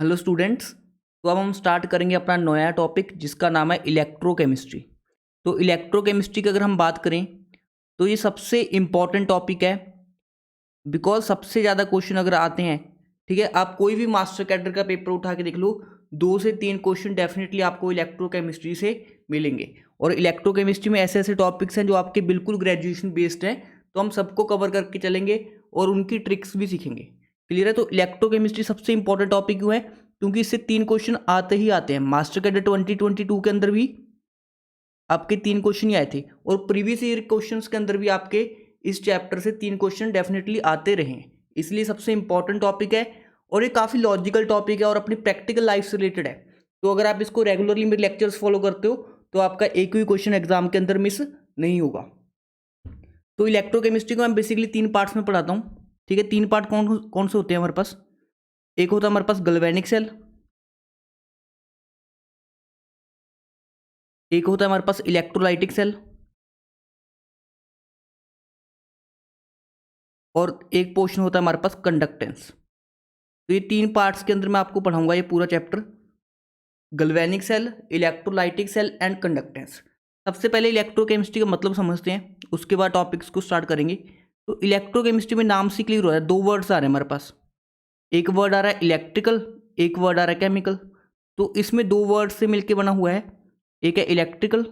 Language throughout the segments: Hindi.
Hello students. तो अब हम स्टार्ट करेंगे अपना नया टॉपिक जिसका नाम है इलेक्ट्रोकेमिस्ट्री। तो इलेक्ट्रोकेमिस्ट्री की अगर हम बात करें तो ये सबसे इम्पॉर्टेंट टॉपिक है, बिकॉज सबसे ज़्यादा क्वेश्चन अगर आते हैं, ठीक है, आप कोई भी मास्टर कैडर का पेपर उठा के देख लो, 2 से 3 क्वेश्चन डेफिनेटली आपको इलेक्ट्रोकेमिस्ट्री से मिलेंगे। और इलेक्ट्रोकेमिस्ट्री में ऐसे ऐसे टॉपिक्स हैं जो आपके बिल्कुल ग्रेजुएशन बेस्ड हैं, तो हम सबको कवर करके चलेंगे और उनकी ट्रिक्स भी सीखेंगे। क्लियर है? तो इलेक्ट्रोकेमिस्ट्री सबसे इंपॉर्टेंट टॉपिक क्यों है? क्योंकि इससे 3 क्वेश्चन आते ही आते हैं। मास्टर कैडर 2022 के अंदर भी आपके 3 क्वेश्चन ही आए थे और प्रीवियस ईयर क्वेश्चंस के अंदर भी आपके इस चैप्टर से 3 क्वेश्चन डेफिनेटली आते रहे हैं। इसलिए सबसे इंपॉर्टेंट टॉपिक है और ये काफ़ी लॉजिकल टॉपिक है और अपनी प्रैक्टिकल लाइफ से रिलेटेड है। तो अगर आप इसको रेगुलरली मेरे लेक्चर्स फॉलो करते हो तो आपका एक भी क्वेश्चन एग्जाम के अंदर मिस नहीं होगा। तो इलेक्ट्रोकेमिस्ट्री को मैं बेसिकली 3 पार्ट्स में पढ़ाता हूँ। ठीक है, 3 पार्ट कौन कौन से होते हैं हमारे पास? एक होता है हमारे पास गैल्वेनिक सेल, एक होता है हमारे पास इलेक्ट्रोलाइटिक सेल, और एक पोर्शन होता है हमारे पास कंडक्टेंस। तो ये 3 पार्ट्स के अंदर मैं आपको पढ़ाऊंगा ये पूरा chapter, galvanic cell, electrolytic cell and conductance. सबसे पहले इलेक्ट्रोकेमिस्ट्री का मतलब समझते हैं, उसके बाद टॉपिक्स को स्टार्ट करेंगे। तो इलेक्ट्रोकेमिस्ट्री में नाम से क्लियर हो रहा है, 2 वर्ड्स आ रहे हैं हमारे पास। एक वर्ड आ रहा है इलेक्ट्रिकल, एक वर्ड आ रहा है केमिकल। तो इसमें 2 वर्ड से मिलकर बना हुआ है। एक है इलेक्ट्रिकल,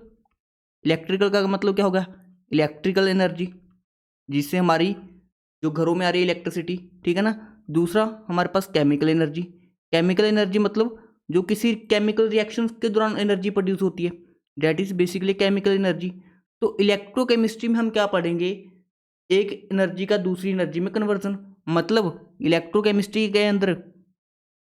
इलेक्ट्रिकल का मतलब क्या होगा? इलेक्ट्रिकल एनर्जी, जिससे हमारी जो घरों में आ रही है इलेक्ट्रिसिटी, ठीक है ना। दूसरा हमारे पास केमिकल एनर्जी, केमिकल एनर्जी मतलब जो किसी केमिकल रिएक्शन के दौरान एनर्जी प्रोड्यूस होती है, that is basically chemical energy. तो इलेक्ट्रोकेमिस्ट्री में हम क्या पढ़ेंगे? एक एनर्जी का दूसरी एनर्जी में कन्वर्जन। मतलब इलेक्ट्रोकेमिस्ट्री के अंदर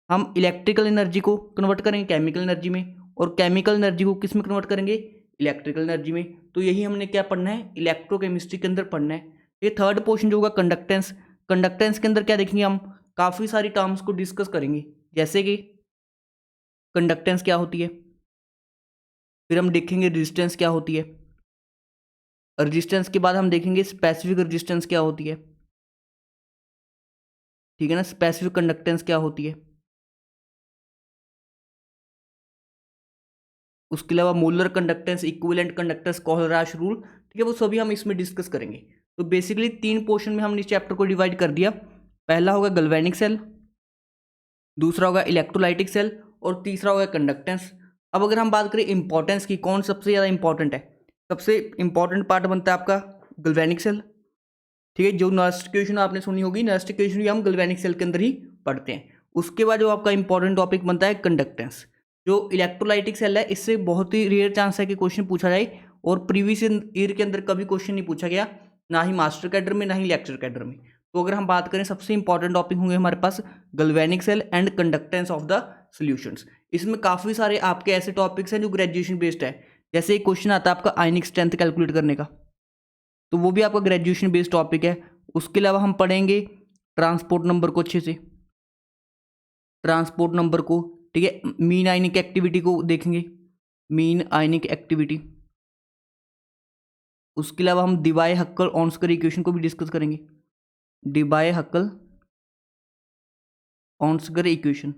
हम इलेक्ट्रिकल एनर्जी को कन्वर्ट करेंगे केमिकल एनर्जी में, और केमिकल एनर्जी को किस में कन्वर्ट करेंगे? इलेक्ट्रिकल एनर्जी में। तो यही हमने क्या पढ़ना है? इलेक्ट्रोकेमिस्ट्री के अंदर पढ़ना है। ये थर्ड पोर्शन जो होगा कंडक्टेंस। कंडक्टेंस के अंदर क्या देखेंगे? हम काफ़ी सारी टर्म्स को डिस्कस करेंगे, जैसे कि कंडक्टेंस क्या होती है, फिर हम देखेंगे रेजिस्टेंस क्या होती है, रेजिस्टेंस के बाद हम देखेंगे स्पेसिफिक रेजिस्टेंस क्या होती है, ठीक है ना, स्पेसिफिक कंडक्टेंस क्या होती है। उसके अलावा molar conductance, equivalent conductance, Kohlrausch rule, ठीक है, वो सभी हम इसमें डिस्कस करेंगे। तो बेसिकली 3 पोर्शन में हमने इस चैप्टर को डिवाइड कर दिया। पहला होगा गैल्वेनिक सेल, दूसरा होगा इलेक्ट्रोलाइटिक सेल, और तीसरा होगा कंडक्टेंस। अब अगर हम बात करें इंपॉर्टेंस की, कौन सबसे ज़्यादा इंपॉर्टेंट है? सबसे इंपॉर्टेंट पार्ट बनता है आपका गैल्वेनिक सेल। ठीक है, जो नर्स्ट इक्वेशन आपने सुनी होगी, नर्स्ट इक्वेशन भी हम गैल्वेनिक सेल के अंदर ही पढ़ते हैं। उसके बाद जो आपका इंपॉर्टेंट टॉपिक बनता है कंडक्टेंस। जो इलेक्ट्रोलाइटिक सेल है, इससे बहुत ही रेयर चांस है कि क्वेश्चन पूछा जाए, और प्रीवियस ईयर के अंदर कभी क्वेश्चन नहीं पूछा गया, ना ही मास्टर कैडर में ना ही लेक्चर कैडर में। तो अगर हम बात करें, सबसे इंपॉर्टेंट टॉपिक होंगे हमारे पास galvanic cell and conductance of the solutions. इसमें काफ़ी सारे आपके ऐसे टॉपिक्स हैं जो ग्रेजुएशन बेस्ड है। जैसे एक क्वेश्चन आता है आपका आयनिक स्ट्रेंथ कैलकुलेट करने का, तो वो भी आपका ग्रेजुएशन बेस्ड टॉपिक है। उसके अलावा हम पढ़ेंगे ट्रांसपोर्ट नंबर को अच्छे से, ट्रांसपोर्ट नंबर को, ठीक है, मीन आयनिक एक्टिविटी को देखेंगे, मीन आयनिक एक्टिविटी। उसके अलावा हम डिबाय हक्कल ऑन्सकर इक्वेशन को भी डिस्कस करेंगे, डिबाय हक्कल ऑन्सकर इक्वेशन।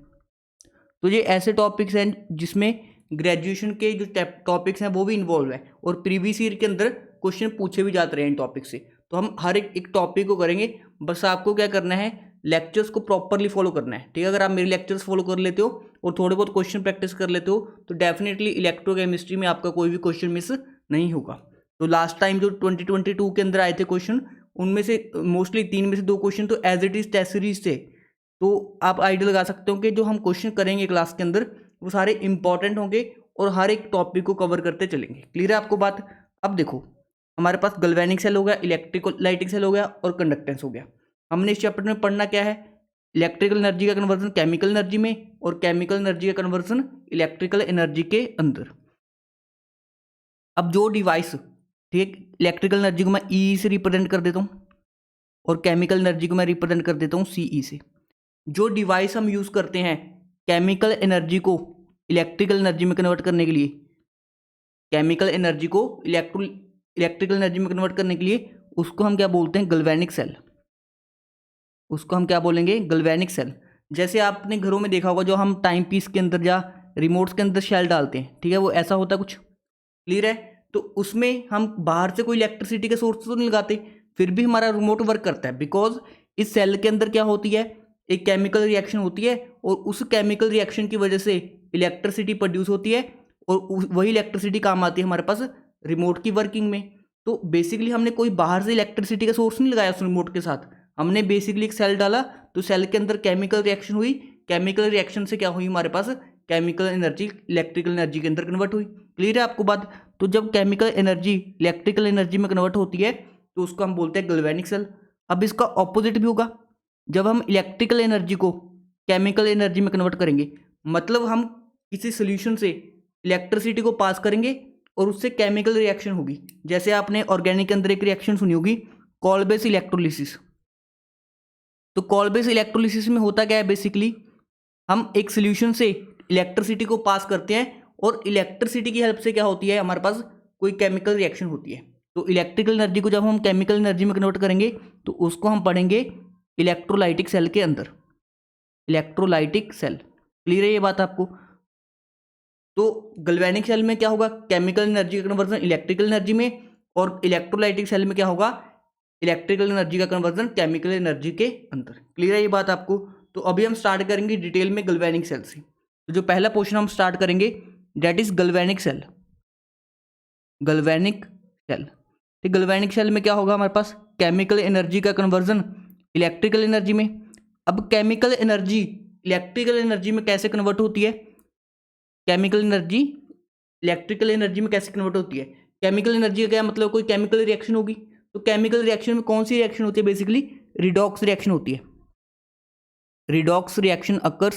तो ये ऐसे टॉपिक्स हैं जिसमें ग्रेजुएशन के जो टॉपिक्स हैं वो भी इन्वॉल्व है, और प्रीवियस ईयर के अंदर क्वेश्चन पूछे भी जाते रहे इन टॉपिक से। तो हम हर एक टॉपिक को करेंगे, बस आपको क्या करना है? लेक्चर्स को प्रॉपरली फॉलो करना है। ठीक है, अगर आप मेरे लेक्चर्स फॉलो कर लेते हो और थोड़े बहुत क्वेश्चन प्रैक्टिस कर लेते हो तो डेफिनेटली इलेक्ट्रोकेमिस्ट्री में आपका कोई भी क्वेश्चन मिस नहीं होगा। तो लास्ट टाइम जो 2022 के अंदर आए थे क्वेश्चन, उनमें से मोस्टली 3 में से 2 क्वेश्चन तो as it is test series थे। तो आप आइडिया लगा सकते हो कि जो हम क्वेश्चन करेंगे क्लास के अंदर वो सारे इंपॉर्टेंट होंगे और हर एक टॉपिक को कवर करते चलेंगे। क्लियर है आपको बात? अब देखो, हमारे पास गैल्वेनिक सेल हो गया, इलेक्ट्रोलाइटिक सेल हो गया, और कंडक्टेंस हो गया। हमने इस चैप्टर में पढ़ना क्या है? इलेक्ट्रिकल एनर्जी का कन्वर्जन केमिकल एनर्जी में, और केमिकल एनर्जी का कन्वर्जन इलेक्ट्रिकल एनर्जी के अंदर। अब जो डिवाइस, ठीक है, इलेक्ट्रिकल एनर्जी को मैं ई से रिप्रेजेंट कर देता हूँ और केमिकल एनर्जी को मैं रिप्रेजेंट कर देता हूँ सी से। जो डिवाइस हम यूज़ करते हैं केमिकल एनर्जी को इलेक्ट्रिकल एनर्जी में कन्वर्ट करने के लिए, केमिकल एनर्जी को इलेक्ट्रिकल एनर्जी में कन्वर्ट करने के लिए, उसको हम क्या बोलते हैं? Galvanic cell. उसको हम क्या बोलेंगे? Galvanic cell. जैसे आपने घरों में देखा होगा जो हम टाइम पीस के अंदर या रिमोट्स के अंदर शेल डालते हैं, ठीक है, वो ऐसा होता है कुछ, क्लियर है। तो उसमें हम बाहर से कोई इलेक्ट्रिसिटी का सोर्स तो नहीं लगाते, फिर भी हमारा रिमोट वर्क करता है, बिकॉज इस सेल के अंदर क्या होती है, एक केमिकल रिएक्शन होती है और उस केमिकल रिएक्शन की वजह से इलेक्ट्रिसिटी प्रोड्यूस होती है और वही इलेक्ट्रिसिटी काम आती है हमारे पास रिमोट की वर्किंग में। तो बेसिकली हमने कोई बाहर से इलेक्ट्रिसिटी का सोर्स नहीं लगाया उस रिमोट के साथ, हमने बेसिकली एक सेल डाला, तो सेल के अंदर केमिकल रिएक्शन हुई, केमिकल रिएक्शन से क्या हुई हमारे पास केमिकल एनर्जी इलेक्ट्रिकल एनर्जी के अंदर कन्वर्ट हुई। क्लियर है आपको बात। तो जब केमिकल एनर्जी इलेक्ट्रिकल एनर्जी में कन्वर्ट होती है तो उसको हम बोलते हैं गैल्वेनिक सेल। अब इसका ऑपोजिट भी होगा, जब हम इलेक्ट्रिकल एनर्जी को केमिकल एनर्जी में कन्वर्ट करेंगे, मतलब हम किसी सोल्यूशन से इलेक्ट्रिसिटी को पास करेंगे और उससे केमिकल रिएक्शन होगी। जैसे आपने ऑर्गेनिक के अंदर एक रिएक्शन सुनी होगी, कॉल-बेस इलेक्ट्रोलिसिस। तो कॉल-बेस इलेक्ट्रोलिसिस में होता क्या है, बेसिकली हम एक सोल्यूशन से इलेक्ट्रिसिटी को पास करते हैं और इलेक्ट्रिसिटी की हेल्प से क्या होती है, हमारे पास कोई केमिकल रिएक्शन होती है। तो इलेक्ट्रिकल एनर्जी को जब हम केमिकल एनर्जी में कन्वर्ट करेंगे तो उसको हम पढ़ेंगे इलेक्ट्रोलाइटिक सेल के अंदर, इलेक्ट्रोलाइटिक सेल। क्लियर है ये बात आपको। तो गैल्वेनिक सेल में क्या होगा, केमिकल एनर्जी का कन्वर्जन इलेक्ट्रिकल एनर्जी में, और इलेक्ट्रोलाइटिक सेल में क्या होगा, इलेक्ट्रिकल एनर्जी का कन्वर्जन केमिकल एनर्जी के अंदर। क्लियर है ये बात आपको। तो अभी हम स्टार्ट करेंगे डिटेल में गैल्वेनिक सेल से। तो जो पहला पोर्शन हम स्टार्ट करेंगे that is galvanic cell. Galvanic cell, तो गैल्वेनिक सेल में क्या होगा, हमारे पास केमिकल एनर्जी का कन्वर्जन इलेक्ट्रिकल एनर्जी में। अब केमिकल एनर्जी इलेक्ट्रिकल एनर्जी में कैसे कन्वर्ट होती है, केमिकल एनर्जी इलेक्ट्रिकल एनर्जी में कैसे कन्वर्ट होती है। केमिकल एनर्जी का क्या मतलब, कोई केमिकल रिएक्शन होगी, तो केमिकल रिएक्शन में कौन सी रिएक्शन होती है, बेसिकली रिडॉक्स रिएक्शन होती है। Redox reaction occurs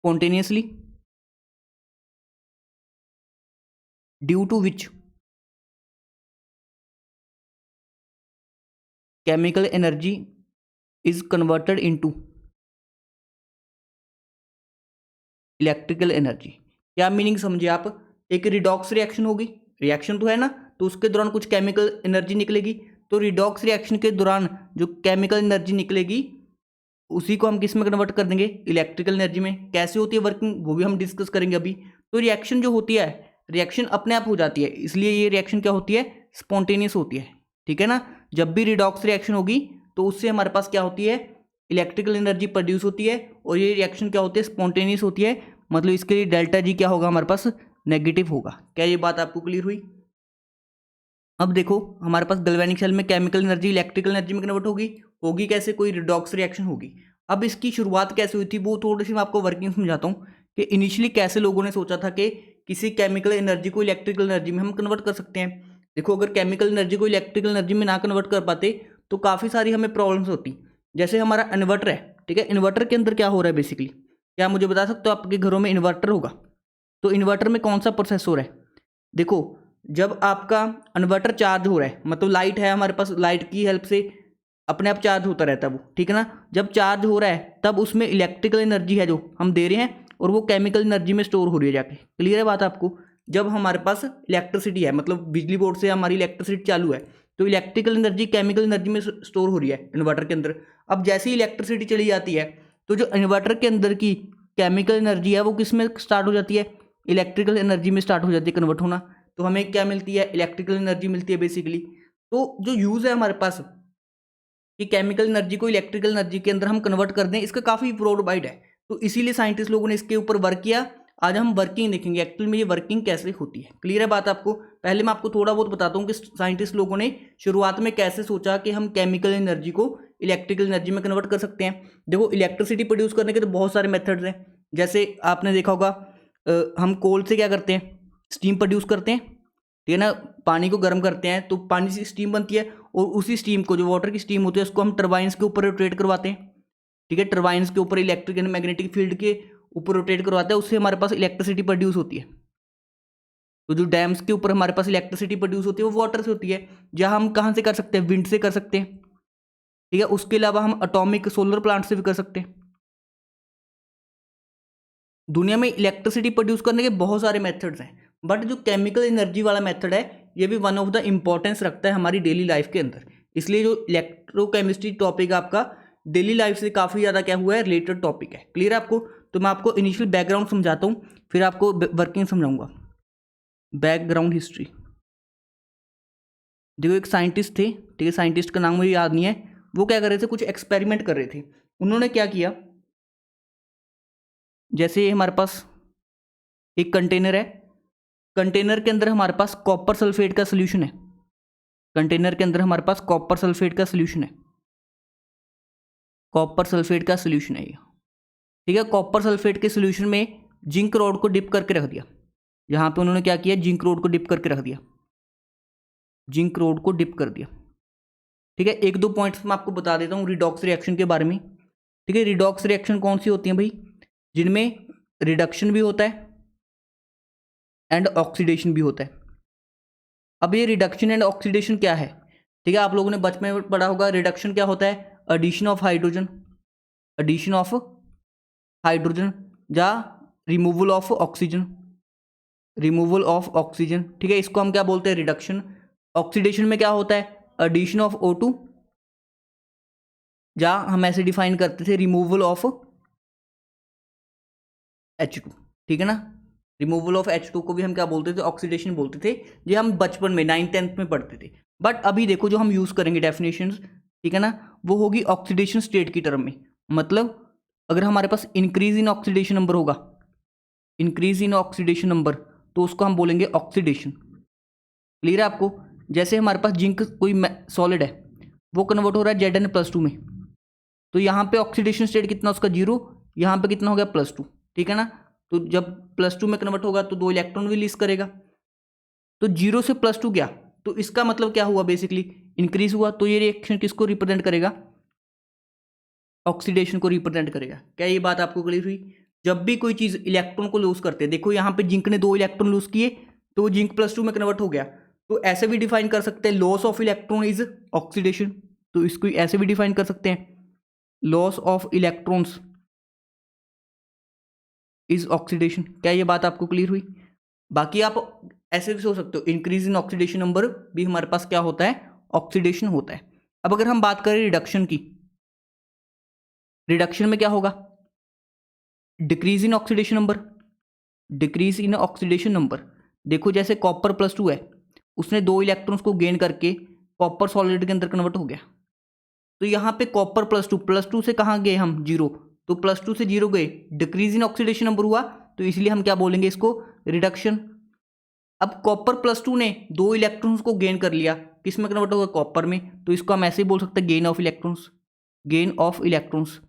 spontaneously due to which chemical energy is converted into electrical energy. क्या मीनिंग समझे आप, एक रिडॉक्स रिएक्शन होगी, रिएक्शन तो है ना, तो उसके दौरान कुछ केमिकल एनर्जी निकलेगी, तो रिडॉक्स रिएक्शन के दौरान जो केमिकल एनर्जी निकलेगी उसी को हम किस में कन्वर्ट कर देंगे, इलेक्ट्रिकल एनर्जी में। कैसे होती है वर्किंग वो भी हम डिस्कस करेंगे अभी। तो रिएक्शन जो होती है, रिएक्शन अपने आप हो जाती है, इसलिए ये रिएक्शन क्या होती है, स्पॉन्टेनियस होती है, ठीक है ना। जब भी रिडॉक्स रिएक्शन होगी तो उससे हमारे पास क्या होती है, इलेक्ट्रिकल एनर्जी प्रोड्यूस होती है, और ये रिएक्शन क्या होती है, स्पॉन्टेनियस होती है, मतलब इसके लिए डेल्टा जी क्या होगा हमारे पास, नेगेटिव होगा। क्या ये बात आपको क्लियर हुई। अब देखो हमारे पास गैल्वेनिक सेल में केमिकल एनर्जी इलेक्ट्रिकल एनर्जी में कन्वर्ट होगी कैसे, कोई रिडॉक्स रिएक्शन होगी। अब इसकी शुरुआत कैसे हुई थी वो थोड़ी सी मैं आपको वर्किंग समझाता हूँ कि इनिशियली कैसे लोगों ने सोचा था कि किसी केमिकल एनर्जी को इलेक्ट्रिकल एनर्जी में हम कन्वर्ट कर सकते हैं। देखो अगर केमिकल एनर्जी को इलेक्ट्रिकल एनर्जी में ना कन्वर्ट कर पाते तो काफ़ी सारी हमें प्रॉब्लम्स होती। जैसे हमारा इन्वर्टर है, ठीक है, इन्वर्टर के अंदर क्या हो रहा है बेसिकली, क्या मुझे बता सकते हो, आपके घरों में इन्वर्टर होगा, तो इन्वर्टर में कौन सा प्रोसेस हो रहा है। देखो जब आपका इन्वर्टर चार्ज हो रहा है, मतलब लाइट है हमारे पास, लाइट की हेल्प से अपने आप चार्ज होता रहता है वो, ठीक है ना। जब चार्ज हो रहा है तब उसमें इलेक्ट्रिकल एनर्जी है जो हम दे रहे हैं और वो केमिकल एनर्जी में स्टोर हो रही है जाके। क्लियर है बात आपको। जब हमारे पास इलेक्ट्रिसिटी है, मतलब बिजली बोर्ड से हमारी इलेक्ट्रिसिटी चालू है, तो इलेक्ट्रिकल एनर्जी केमिकल एनर्जी में स्टोर हो रही है इन्वर्टर के अंदर। अब जैसे ही इलेक्ट्रिसिटी चली जाती है तो जो इन्वर्टर के अंदर की केमिकल एनर्जी है वो किस में स्टार्ट हो जाती है, इलेक्ट्रिकल एनर्जी में स्टार्ट हो जाती है कन्वर्ट होना। तो हमें क्या मिलती है, इलेक्ट्रिकल एनर्जी मिलती है बेसिकली। तो जो यूज़ है हमारे पास कि केमिकल एनर्जी को इलेक्ट्रिकल एनर्जी के अंदर हम कन्वर्ट कर दें, इसका काफ़ी ब्रॉड वाइड है, तो इसीलिए साइंटिस्ट लोगों ने इसके ऊपर वर्क किया। आज हम वर्किंग देखेंगे एक्चुअल में ये वर्किंग कैसे होती है। क्लियर है बात आपको। पहले मैं आपको थोड़ा बहुत बताता हूँ कि साइंटिस्ट लोगों ने शुरुआत में कैसे सोचा कि हम केमिकल एनर्जी को इलेक्ट्रिकल एनर्जी में कन्वर्ट कर सकते हैं। देखो इलेक्ट्रिसिटी प्रोड्यूस करने के तो बहुत सारे मेथड्स हैं। जैसे आपने देखा होगा हम कोल से क्या करते हैं, स्टीम प्रोड्यूस करते हैं, ठीक है ना, पानी को गर्म करते हैं तो पानी से स्टीम बनती है, और उसी स्टीम को, जो वाटर की स्टीम होती है, उसको हम टरबाइन्स के ऊपर रोटेट करवाते हैं, ठीक है, टरबाइन्स के ऊपर इलेक्ट्रिक एंड मैग्नेटिक फील्ड के ऊपर रोटेट करवाते हैं, उससे हमारे पास इलेक्ट्रिसिटी प्रोड्यूस होती है। तो जो डैम्स के ऊपर हमारे पास इलेक्ट्रिसिटी प्रोड्यूस होती है वो वाटर से होती है, जहाँ हम कहाँ से कर सकते हैं, विंड से कर सकते हैं, ठीक है। उसके अलावा हम एटॉमिक सोलर प्लांट से भी कर सकते हैं। दुनिया में इलेक्ट्रिसिटी प्रोड्यूस करने के बहुत सारे मेथड्स हैं, बट जो केमिकल एनर्जी वाला मेथड है ये भी वन ऑफ द इम्पोर्टेंस रखता है हमारी डेली लाइफ के अंदर। इसलिए जो इलेक्ट्रोकेमिस्ट्री टॉपिक आपका डेली लाइफ से काफ़ी ज़्यादा क्या हुआ है, रिलेटेड टॉपिक है। क्लियर है आपको? तो मैं आपको इनिशियल बैकग्राउंड समझाता हूँ, फिर आपको वर्किंग समझाऊंगा। Background history. देखो एक साइंटिस्ट थे, ठीक है, साइंटिस्ट का नाम मुझे याद नहीं है, वो क्या कर रहे थे, कुछ एक्सपेरिमेंट कर रहे थे। उन्होंने क्या किया, जैसे हमारे पास एक कंटेनर है, कंटेनर के अंदर हमारे पास कॉपर सल्फेट का सोल्यूशन है, कंटेनर के अंदर हमारे पास कॉपर सल्फेट का सोल्यूशन है, कॉपर सल्फेट का सोल्यूशन है ये, ठीक है। कॉपर सल्फेट के सोल्यूशन में जिंक रोड को डिप करके रख दिया। यहाँ पे उन्होंने क्या किया, जिंक रोड को डिप करके रख दिया, जिंक रोड को डिप कर दिया, ठीक है। एक दो पॉइंट्स मैं आपको बता देता हूँ रिडॉक्स रिएक्शन के बारे में, ठीक है। रिडॉक्स रिएक्शन कौन सी होती है भाई, जिनमें रिडक्शन भी होता है एंड ऑक्सीडेशन भी होता है। अब ये रिडक्शन एंड ऑक्सीडेशन क्या है, ठीक है, आप लोगों ने बचपन में पढ़ा होगा। रिडक्शन क्या होता है, addition of hydrogen, addition of hydrogen या removal of oxygen, removal of oxygen, ठीक है, इसको हम क्या बोलते हैं, रिडक्शन। ऑक्सीडेशन में क्या होता है, एडिशन ऑफ O2, या हम ऐसे डिफाइन करते थे रिमूवल ऑफ H2, ठीक है ना। रिमूवल ऑफ H2 को भी हम क्या बोलते थे, ऑक्सीडेशन बोलते थे। ये हम बचपन में 9th-10th में पढ़ते थे। बट अभी देखो जो हम यूज़ करेंगे डेफिनेशंस, ठीक है ना, वो होगी ऑक्सीडेशन स्टेट की टर्म में। मतलब अगर हमारे पास इंक्रीज इन ऑक्सीडेशन नंबर होगा, इंक्रीज इन ऑक्सीडेशन नंबर, तो उसको हम बोलेंगे ऑक्सीडेशन। क्लियर है आपको? जैसे हमारे पास जिंक कोई सॉलिड है, वो कन्वर्ट हो रहा है Zn+2 में, तो यहाँ पे ऑक्सीडेशन स्टेट कितना उसका 0, यहाँ पे कितना हो गया +2, ठीक है ना। तो जब +2 में कन्वर्ट होगा तो 2 इलेक्ट्रॉन भी रिलीज करेगा, तो 0 से +2 गया, तो इसका मतलब क्या हुआ, बेसिकली इंक्रीज हुआ। तो ये रिएक्शन किसको रिप्रेजेंट करेगा, ऑक्सीडेशन को रिप्रेजेंट करेगा। क्या ये बात आपको क्लियर हुई? जब भी कोई चीज़ इलेक्ट्रॉन को लूज करते हैं, देखो यहाँ पे जिंक ने 2 इलेक्ट्रॉन लूज किए, तो जिंक +2 में कन्वर्ट हो गया, तो ऐसे भी डिफाइन कर सकते हैं, loss of electron is oxidation. तो इसको ऐसे भी डिफाइन कर सकते हैं, loss of electrons is oxidation. क्या ये बात आपको क्लियर हुई? बाकी आप ऐसे भी सोच सकते हो, इंक्रीज इन ऑक्सीडेशन नंबर भी हमारे पास क्या होता है, ऑक्सीडेशन होता है। अब अगर हम बात करें रिडक्शन की, रिडक्शन में क्या होगा, decrease in oxidation number, decrease in oxidation number. देखो जैसे कॉपर +2 है, उसने 2 इलेक्ट्रॉन्स को गेन करके कॉपर सॉलिड के अंदर कन्वर्ट हो गया, तो यहाँ पे कॉपर +2 से कहाँ गए हम, 0, तो +2 से 0 गए, डिक्रीज इन ऑक्सीडेशन नंबर हुआ, तो इसलिए हम क्या बोलेंगे इसको, रिडक्शन। अब कॉपर +2 ने 2 इलेक्ट्रॉन्स को गेन कर लिया, किस में कन्वर्ट होगा, कॉपर में, तो इसको हम ऐसे ही बोल सकते हैं gain of electrons, gain of electrons.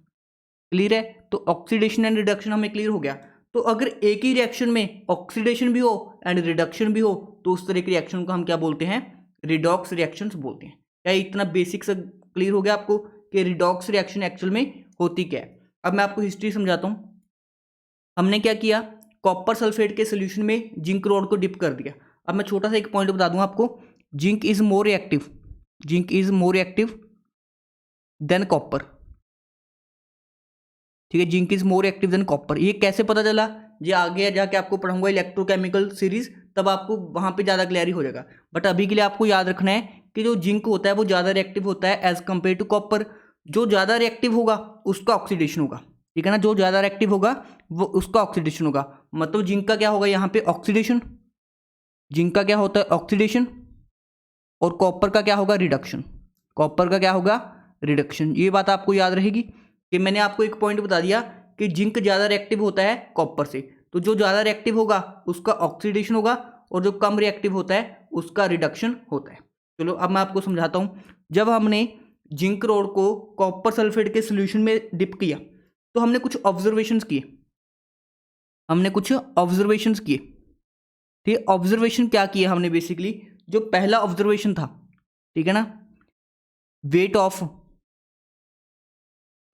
Clear है? तो ऑक्सीडेशन एंड रिडक्शन हमें क्लियर हो गया। तो अगर एक ही रिएक्शन में ऑक्सीडेशन भी हो एंड रिडक्शन भी हो, तो उस तरह के रिएक्शन को हम क्या बोलते हैं, रिडॉक्स रिएक्शंस बोलते हैं। क्या इतना बेसिक से क्लियर हो गया आपको कि रिडॉक्स रिएक्शन एक्चुअल में होती क्या है? अब मैं आपको हिस्ट्री समझाता हूँ। हमने क्या किया, कॉपर सल्फेट के सोल्यूशन में जिंक रोड को डिप कर दिया। अब मैं छोटा सा एक पॉइंट बता दूं आपको, zinc is more reactive, zinc is more reactive than copper, ठीक है, zinc is more active than copper. ये कैसे पता चला, ये आगे जाके आपको पढ़ाऊंगा इलेक्ट्रोकेमिकल सीरीज, तब आपको वहां पे ज़्यादा क्लियरी हो जाएगा। बट अभी के लिए आपको याद रखना है कि जो जिंक होता है वो ज़्यादा रिएक्टिव होता है एज कम्पेयर टू कॉपर। जो ज़्यादा रिएक्टिव होगा उसका ऑक्सीडेशन होगा, ठीक है ना, जो ज़्यादा रिएक्टिव होगा वो उसका ऑक्सीडेशन होगा। मतलब जिंक का क्या होगा यहाँ पे, ऑक्सीडेशन, जिंक का क्या होता है, ऑक्सीडेशन, और कॉपर का क्या होगा, रिडक्शन, कॉपर का क्या होगा, रिडक्शन। ये बात आपको याद रहेगी कि मैंने आपको एक पॉइंट बता दिया कि जिंक ज़्यादा रिएक्टिव होता है कॉपर से, तो जो ज़्यादा रिएक्टिव होगा उसका ऑक्सीडेशन होगा, और जो कम रिएक्टिव होता है उसका रिडक्शन होता है। चलो अब मैं आपको समझाता हूँ। जब हमने जिंक रोड को कॉपर सल्फेट के सोल्यूशन में डिप किया, तो हमने कुछ ऑब्जर्वेशंस किए, हमने कुछ ऑब्जर्वेशंस किए, ठीक। ऑब्जर्वेशन क्या किया हमने, बेसिकली जो पहला ऑब्जर्वेशन था, ठीक है ना,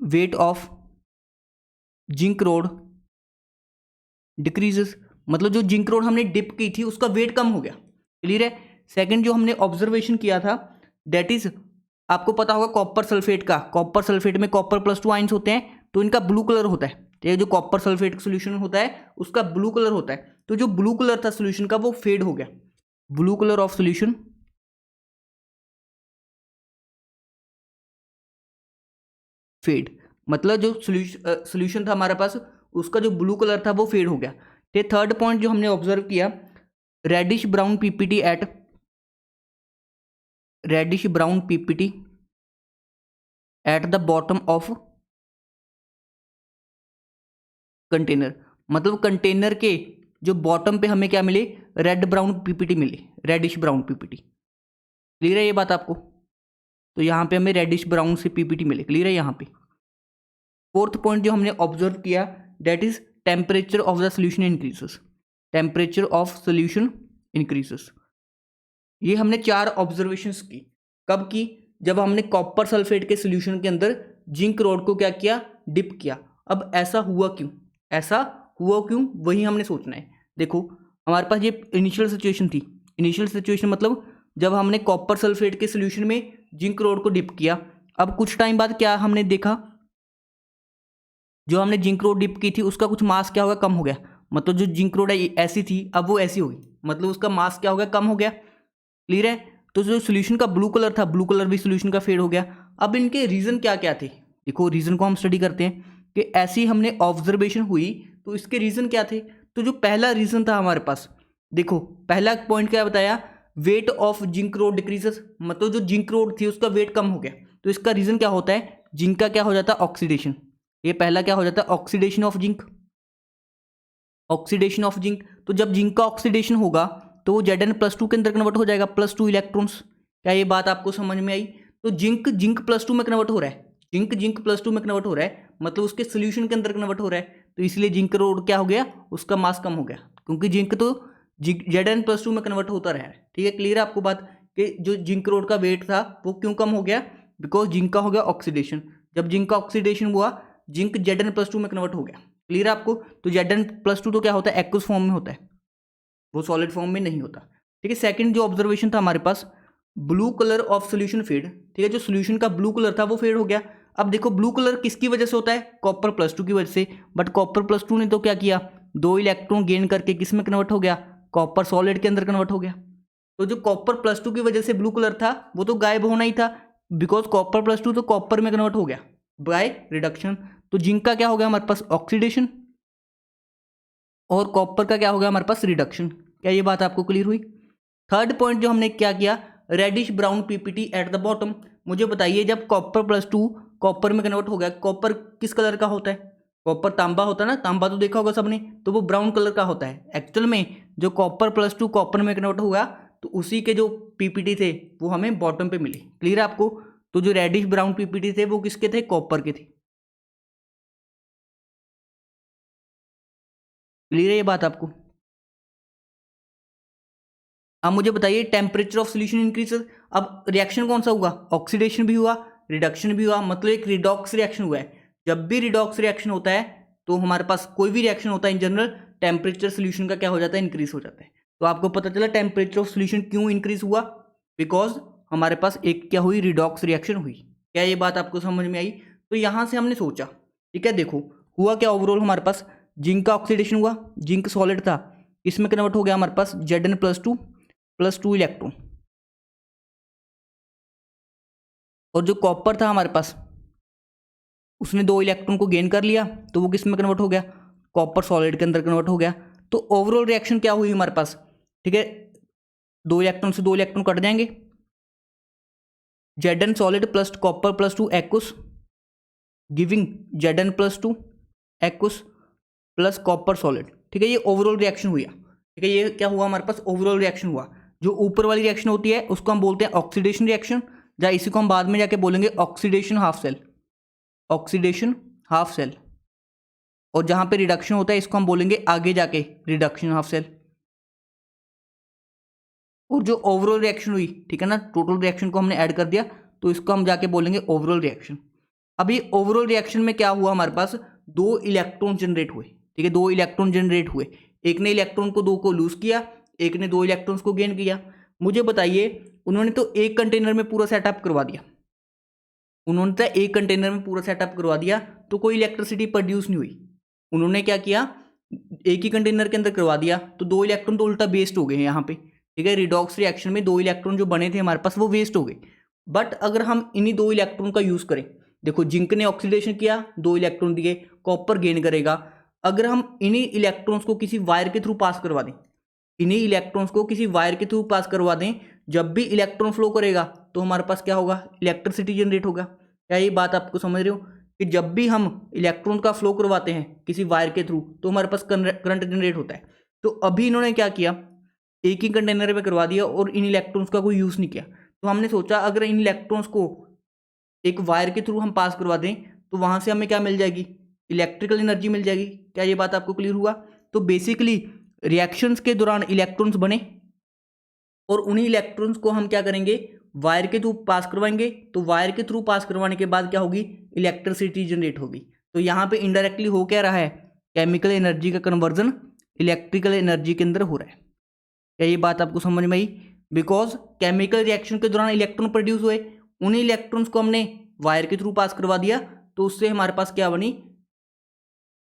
weight of zinc road decreases, मतलब जो जिंक रोड हमने डिप की थी उसका वेट कम हो गया। क्लियर है? सेकंड जो हमने ऑब्जर्वेशन किया था, दैट इज, आपको पता होगा कॉपर सल्फेट का, कॉपर सल्फेट में कॉपर +2 आयंस होते हैं, तो इनका ब्लू कलर होता है। ये जो कॉपर सल्फेट का सोल्यूशन होता है उसका ब्लू कलर होता है, तो जो ब्लू कलर था सोल्यूशन का वो फेड हो गया, blue colour of solution fade, मतलब जो सोल्यूशन था हमारे पास उसका जो ब्लू कलर था वो फेड हो गया। तो थर्ड पॉइंट जो हमने ऑब्जर्व किया, reddish brown PPT at the bottom of container, मतलब कंटेनर के जो बॉटम पे हमें क्या मिले, रेड ब्राउन पीपीटी मिले, रेडिश ब्राउन पीपीटी। क्लियर है ये बात आपको? तो यहाँ पे हमें रेडिश ब्राउन से पीपीटी मिले। क्लियर है यहाँ पे? फोर्थ पॉइंट जो हमने ऑब्जर्व किया, that is temperature of the solution increases. Temperature of solution increases, ये हमने 4 ऑब्जर्वेशंस की। कब की? जब हमने कॉपर सल्फेट के सोल्यूशन के अंदर जिंक रोड को क्या किया, डिप किया। अब ऐसा हुआ क्यों, वही हमने सोचना है। देखो हमारे पास ये इनिशियल सिचुएशन थी। इनिशियल सिचुएशन मतलब जब हमने कॉपर सल्फेट के सोल्यूशन में जिंक रोड को डिप किया। अब कुछ टाइम बाद क्या हमने देखा, जो हमने जिंक रोड डिप की थी उसका कुछ मास क्या हो गया, कम हो गया। मतलब जो जिंक रोड है ऐसी थी, अब वो ऐसी होगी, मतलब उसका मास क्या हो गया, कम हो गया। क्लियर है? तो जो सोल्यूशन का ब्लू कलर था, ब्लू कलर भी सोल्यूशन का फेड हो गया। अब इनके रीजन क्या क्या थे, देखो रीजन को हम स्टडी करते हैं कि ऐसी हमने ऑब्जर्वेशन हुई तो इसके रीजन क्या थे। तो जो पहला रीजन था हमारे पास, देखो पहला पॉइंट क्या बताया, weight of zinc road decreases, मतलब जो जिंक रोड थी उसका वेट कम हो गया। तो इसका रीजन क्या होता है, जिंक का क्या हो जाता है, ऑक्सीडेशन। ये पहला क्या हो जाता है, oxidation of zinc. Oxidation of zinc, तो जब जिंक का ऑक्सीडेशन होगा तो वो Zn+2 के अंदर कन्वर्ट हो जाएगा, +2 इलेक्ट्रॉन्स। क्या ये बात आपको समझ में आई? तो जिंक +2 में कन्वर्ट हो रहा है, जिंक +2 में कन्वर्ट हो रहा है, मतलब उसके सोल्यूशन के अंदर कन्वर्ट हो रहा है। तो इसलिए जिंक रोड क्या हो गया, उसका मास कम हो गया, क्योंकि जिंक तो Zn+2 में कन्वर्ट होता रहा है। ठीक है, क्लियर है आपको बात कि जो जिंक रोड का वेट था वो क्यों कम हो गया, बिकॉज जिंक का हो गया ऑक्सीडेशन। जब जिंक का ऑक्सीडेशन हुआ, जिंक Zn+2 में कन्वर्ट हो गया। क्लियर है आपको? तो Zn+2 तो क्या होता है, एक्वस फॉर्म में होता है, वो सॉलिड फॉर्म में नहीं होता। ठीक है, सेकंड जो ऑब्जर्वेशन था हमारे पास, blue colour of solution fade. ठीक है, जो सोल्यूशन का ब्लू कलर था वो फेड हो गया। अब देखो ब्लू कलर किसकी वजह से होता है, Copper+2 की वजह से। बट Copper+2 ने तो क्या किया, 2 इलेक्ट्रॉन गेन करके किस में कन्वर्ट हो गया, कॉपर सॉलिड के अंदर कन्वर्ट हो गया। तो जो Copper+2 की वजह से ब्लू कलर था वो तो गायब होना ही था, बिकॉज Copper+2 तो कॉपर में कन्वर्ट हो गया बाय रिडक्शन। तो जिंक का क्या हो गया हमारे पास, ऑक्सीडेशन, और कॉपर का क्या हो गया हमारे पास, रिडक्शन। क्या ये बात आपको क्लियर हुई? थर्ड पॉइंट जो हमने क्या किया, reddish brown PPT at the bottom. मुझे बताइए जब Copper+2 कॉपर में कन्वर्ट हो गया, कॉपर किस कलर का होता है, कॉपर तांबा होता है ना, तांबा तो देखा होगा सबने, तो वो ब्राउन कलर का होता है। एक्चुअल में जो Copper+2 कॉपर में कन्वर्ट हुआ तो उसी के जो पीपीटी थे वो हमें बॉटम पे मिले। क्लियर है आपको? तो जो रेडिश ब्राउन पीपीटी थे वो किसके थे, कॉपर के थे। क्लियर है ये बात आपको? अब मुझे बताइए टेम्परेचर ऑफ सोल्यूशन इंक्रीजेस। अब रिएक्शन कौन सा हुआ, ऑक्सीडेशन भी हुआ, रिडक्शन भी हुआ, मतलब एक रिडॉक्स रिएक्शन हुआ है। जब भी रिडॉक्स रिएक्शन होता है तो हमारे पास कोई भी रिएक्शन होता है इन जनरल, टेम्परेचर सोल्यूशन का क्या हो जाता है, इंक्रीज हो जाता है। तो आपको पता चला टेम्परेचर ऑफ सोल्यूशन क्यों इंक्रीज हुआ, बिकॉज हमारे पास एक क्या हुई, रिडॉक्स रिएक्शन हुई। क्या ये बात आपको समझ में आई? तो यहाँ से हमने सोचा, ठीक है, देखो हुआ क्या ओवरऑल, हमारे पास जिंक का ऑक्सीडेशन हुआ, जिंक सॉलिड था, इसमें कन्वर्ट हो गया हमारे पास Zn+2 इलेक्ट्रॉन, और जो कॉपर था हमारे पास उसने 2 इलेक्ट्रॉन को गेन कर लिया, तो वो किस में कन्वर्ट हो गया, कॉपर सॉलिड के अंदर कन्वर्ट हो गया। तो ओवरऑल रिएक्शन क्या हुई हमारे पास, ठीक है, 2 इलेक्ट्रॉन से 2 इलेक्ट्रॉन कट जाएंगे, Zn solid plus Copper+2 aqueous giving Zn+2 aqueous plus copper solid. ठीक है, ये ओवरऑल रिएक्शन हुआ। ठीक है, ये क्या हुआ हमारे पास, ओवरऑल रिएक्शन हुआ। जो ऊपर वाली रिएक्शन होती है उसको हम बोलते हैं ऑक्सीडेशन रिएक्शन, या इसी को हम बाद में जाके बोलेंगे oxidation half cell, oxidation half cell. और जहां पे रिडक्शन होता है इसको हम बोलेंगे आगे जाके रिडक्शन हाफ सेल। और जो ओवरऑल रिएक्शन हुई, ठीक है ना, टोटल रिएक्शन को हमने ऐड कर दिया तो इसको हम जाके बोलेंगे ओवरऑल रिएक्शन। अभी ओवरऑल रिएक्शन में क्या हुआ हमारे पास, 2 इलेक्ट्रॉन जनरेट हुए। ठीक है, 2 इलेक्ट्रॉन जनरेट हुए, एक ने इलेक्ट्रॉन को 2 को लूज किया, एक ने 2 इलेक्ट्रॉन्स को गेन किया। मुझे बताइए उन्होंने तो एक कंटेनर में पूरा सेटअप करवा दिया, उन्होंने तो एक कंटेनर में पूरा सेटअप करवा दिया तो कोई इलेक्ट्रिसिटी प्रोड्यूस नहीं हुई। उन्होंने क्या किया, एक ही कंटेनर के अंदर करवा दिया तो 2 इलेक्ट्रॉन तो उल्टा वेस्ट हो गए हैं यहाँ पे। ठीक है, रिडॉक्स रिएक्शन में 2 इलेक्ट्रॉन जो बने थे हमारे पास वो वेस्ट हो गए। बट अगर हम इन्हीं 2 इलेक्ट्रॉन का यूज करें, देखो जिंक ने ऑक्सीडेशन किया, 2 इलेक्ट्रॉन दिए, कॉपर गेन करेगा। अगर हम इन्हीं इलेक्ट्रॉन्स को किसी वायर के थ्रू पास करवा दें, इन्हीं इलेक्ट्रॉन्स को किसी वायर के थ्रू पास करवा दें, जब भी इलेक्ट्रॉन फ्लो करेगा तो हमारे पास क्या होगा, इलेक्ट्रिसिटी जनरेट होगा। क्या ये बात आपको समझ रहे हो कि जब भी हम इलेक्ट्रॉन का फ्लो करवाते हैं किसी वायर के थ्रू तो हमारे पास करंट जनरेट होता है। तो अभी इन्होंने क्या किया, एक ही कंटेनर में करवा दिया और इन इलेक्ट्रॉन्स का कोई यूज़ नहीं किया। तो हमने सोचा अगर इन इलेक्ट्रॉन्स को एक वायर के थ्रू हम पास करवा दें तो वहाँ से हमें क्या मिल जाएगी, इलेक्ट्रिकल एनर्जी मिल जाएगी। क्या ये बात आपको क्लियर हुआ? तो बेसिकली रिएक्शंस के दौरान इलेक्ट्रॉन्स बने और उन्हीं इलेक्ट्रॉन्स को हम क्या करेंगे, वायर के थ्रू पास करवाएंगे। तो वायर के थ्रू पास करवाने के बाद क्या होगी, इलेक्ट्रिसिटी जनरेट होगी। तो यहाँ पे इनडायरेक्टली हो क्या रहा है, केमिकल एनर्जी का कन्वर्जन इलेक्ट्रिकल एनर्जी के अंदर हो रहा है। क्या ये बात आपको समझ में आई? बिकॉज केमिकल रिएक्शन के दौरान इलेक्ट्रॉन प्रोड्यूस हुए, उन्हीं इलेक्ट्रॉन्स को हमने वायर के थ्रू पास करवा दिया तो उससे हमारे पास क्या बनी,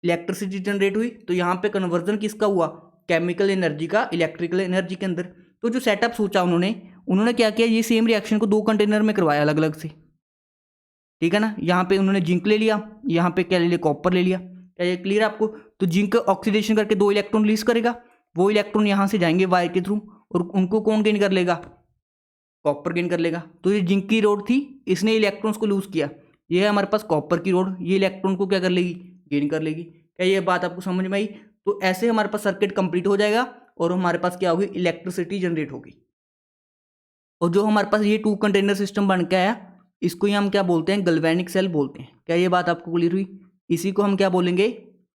इलेक्ट्रिसिटी जनरेट हुई। तो यहाँ पे कन्वर्जन किसका हुआ, केमिकल एनर्जी का इलेक्ट्रिकल एनर्जी के अंदर। तो जो सेटअप सोचा उन्होंने क्या किया, ये सेम रिएक्शन को 2 कंटेनर में करवाया अलग अलग से, ठीक है ना। यहाँ पे उन्होंने जिंक ले लिया, यहाँ पे क्या ले लिया, कॉपर ले लिया। क्या ये क्लियर आपको? तो जिंक ऑक्सीडेशन करके 2 इलेक्ट्रॉन रिलीज करेगा, वो इलेक्ट्रॉन यहाँ से जाएंगे वायर के थ्रू और उनको कौन गेन कर लेगा, कॉपर गेन कर लेगा। तो ये जिंक की रोड थी, इसने इलेक्ट्रॉन्स को लूज किया। ये है हमारे पास कॉपर की रोड, ये इलेक्ट्रॉन को क्या कर लेगी, गेन कर लेगी। क्या ये बात आपको समझ में आई? तो ऐसे हमारे पास सर्किट कंप्लीट हो जाएगा और हमारे पास क्या होगी, इलेक्ट्रिसिटी जनरेट होगी। और जो हमारे पास ये 2 कंटेनर सिस्टम बन के आया, इसको ही हम क्या बोलते हैं, गैल्वेनिक सेल बोलते हैं। क्या ये बात आपको क्लियर हुई? इसी को हम क्या बोलेंगे,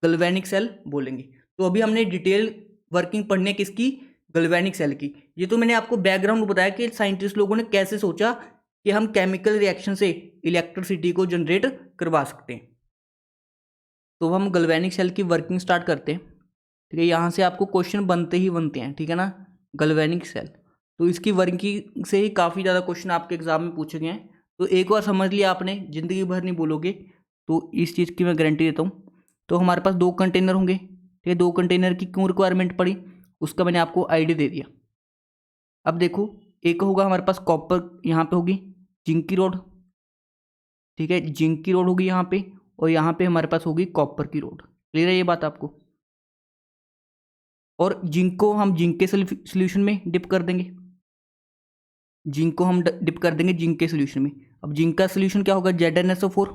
गैल्वेनिक सेल बोलेंगे। तो अभी हमने डिटेल वर्किंग पढ़ने किसकी, गैल्वेनिक सेल की। ये तो मैंने आपको बैकग्राउंड बताया कि साइंटिस्ट लोगों ने कैसे सोचा कि हम केमिकल रिएक्शन से इलेक्ट्रिसिटी को जनरेट करवा सकते हैं। तो हम गैल्वेनिक सेल की वर्किंग स्टार्ट करते हैं, ठीक है। यहाँ से आपको क्वेश्चन बनते ही बनते हैं, ठीक है ना। गैल्वेनिक सेल, तो इसकी वर्किंग से ही काफ़ी ज़्यादा क्वेश्चन आपके एग्जाम में पूछे गए हैं। तो एक बार समझ लिया आपने, ज़िंदगी भर नहीं बोलोगे, तो इस चीज़ की मैं गारंटी देता हूँ। तो हमारे पास 2 कंटेनर होंगे, ठीक है। 2 कंटेनर की क्यों रिक्वायरमेंट पड़ी, उसका मैंने आपको आइडिया दे दिया। अब देखो, एक होगा हमारे पास कॉपर, यहाँ पे होगी जिंक की रोड, ठीक है, जिंक की रोड होगी यहाँ पे, और यहाँ पे हमारे पास होगी कॉपर की रोड। क्लियर है ये बात आपको? और जिंक को हम जिंक के सोल्यूशन में डिप कर देंगे, जिंक को हम डिप कर देंगे जिंक के सोल्यूशन में। अब जिंक का सोल्यूशन क्या होगा, ZnSO4,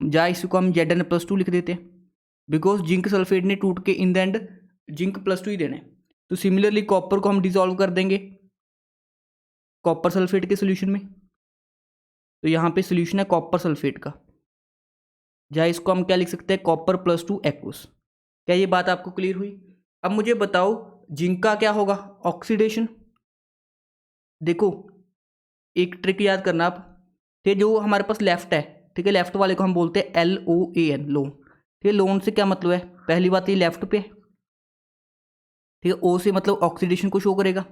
या इसको हम Zn+2 लिख देते हैं, बिकॉज जिंक सल्फेट ने टूट के इन द एंड जिंक +2 ही देना है। तो सिमिलरली कॉपर को हम डिसॉल्व कर देंगे कॉपर सल्फेट के सोल्यूशन में। तो यहाँ पे सोल्यूशन है कॉपर सल्फेट का, या इसको हम क्या लिख सकते हैं, कॉपर +2 एक्वस। क्या ये बात आपको क्लियर हुई? अब मुझे बताओ जिंक का क्या होगा, ऑक्सीडेशन। देखो एक ट्रिक याद करना आप, ठीक है, जो हमारे पास लेफ्ट है, ठीक है, लेफ्ट वाले को हम बोलते हैं LOAN, लोन। ठीक है, लोन से क्या मतलब है, पहली बात ये लेफ्ट पे है, ठीक है। O से मतलब ऑक्सीडेशन को शो करेगा,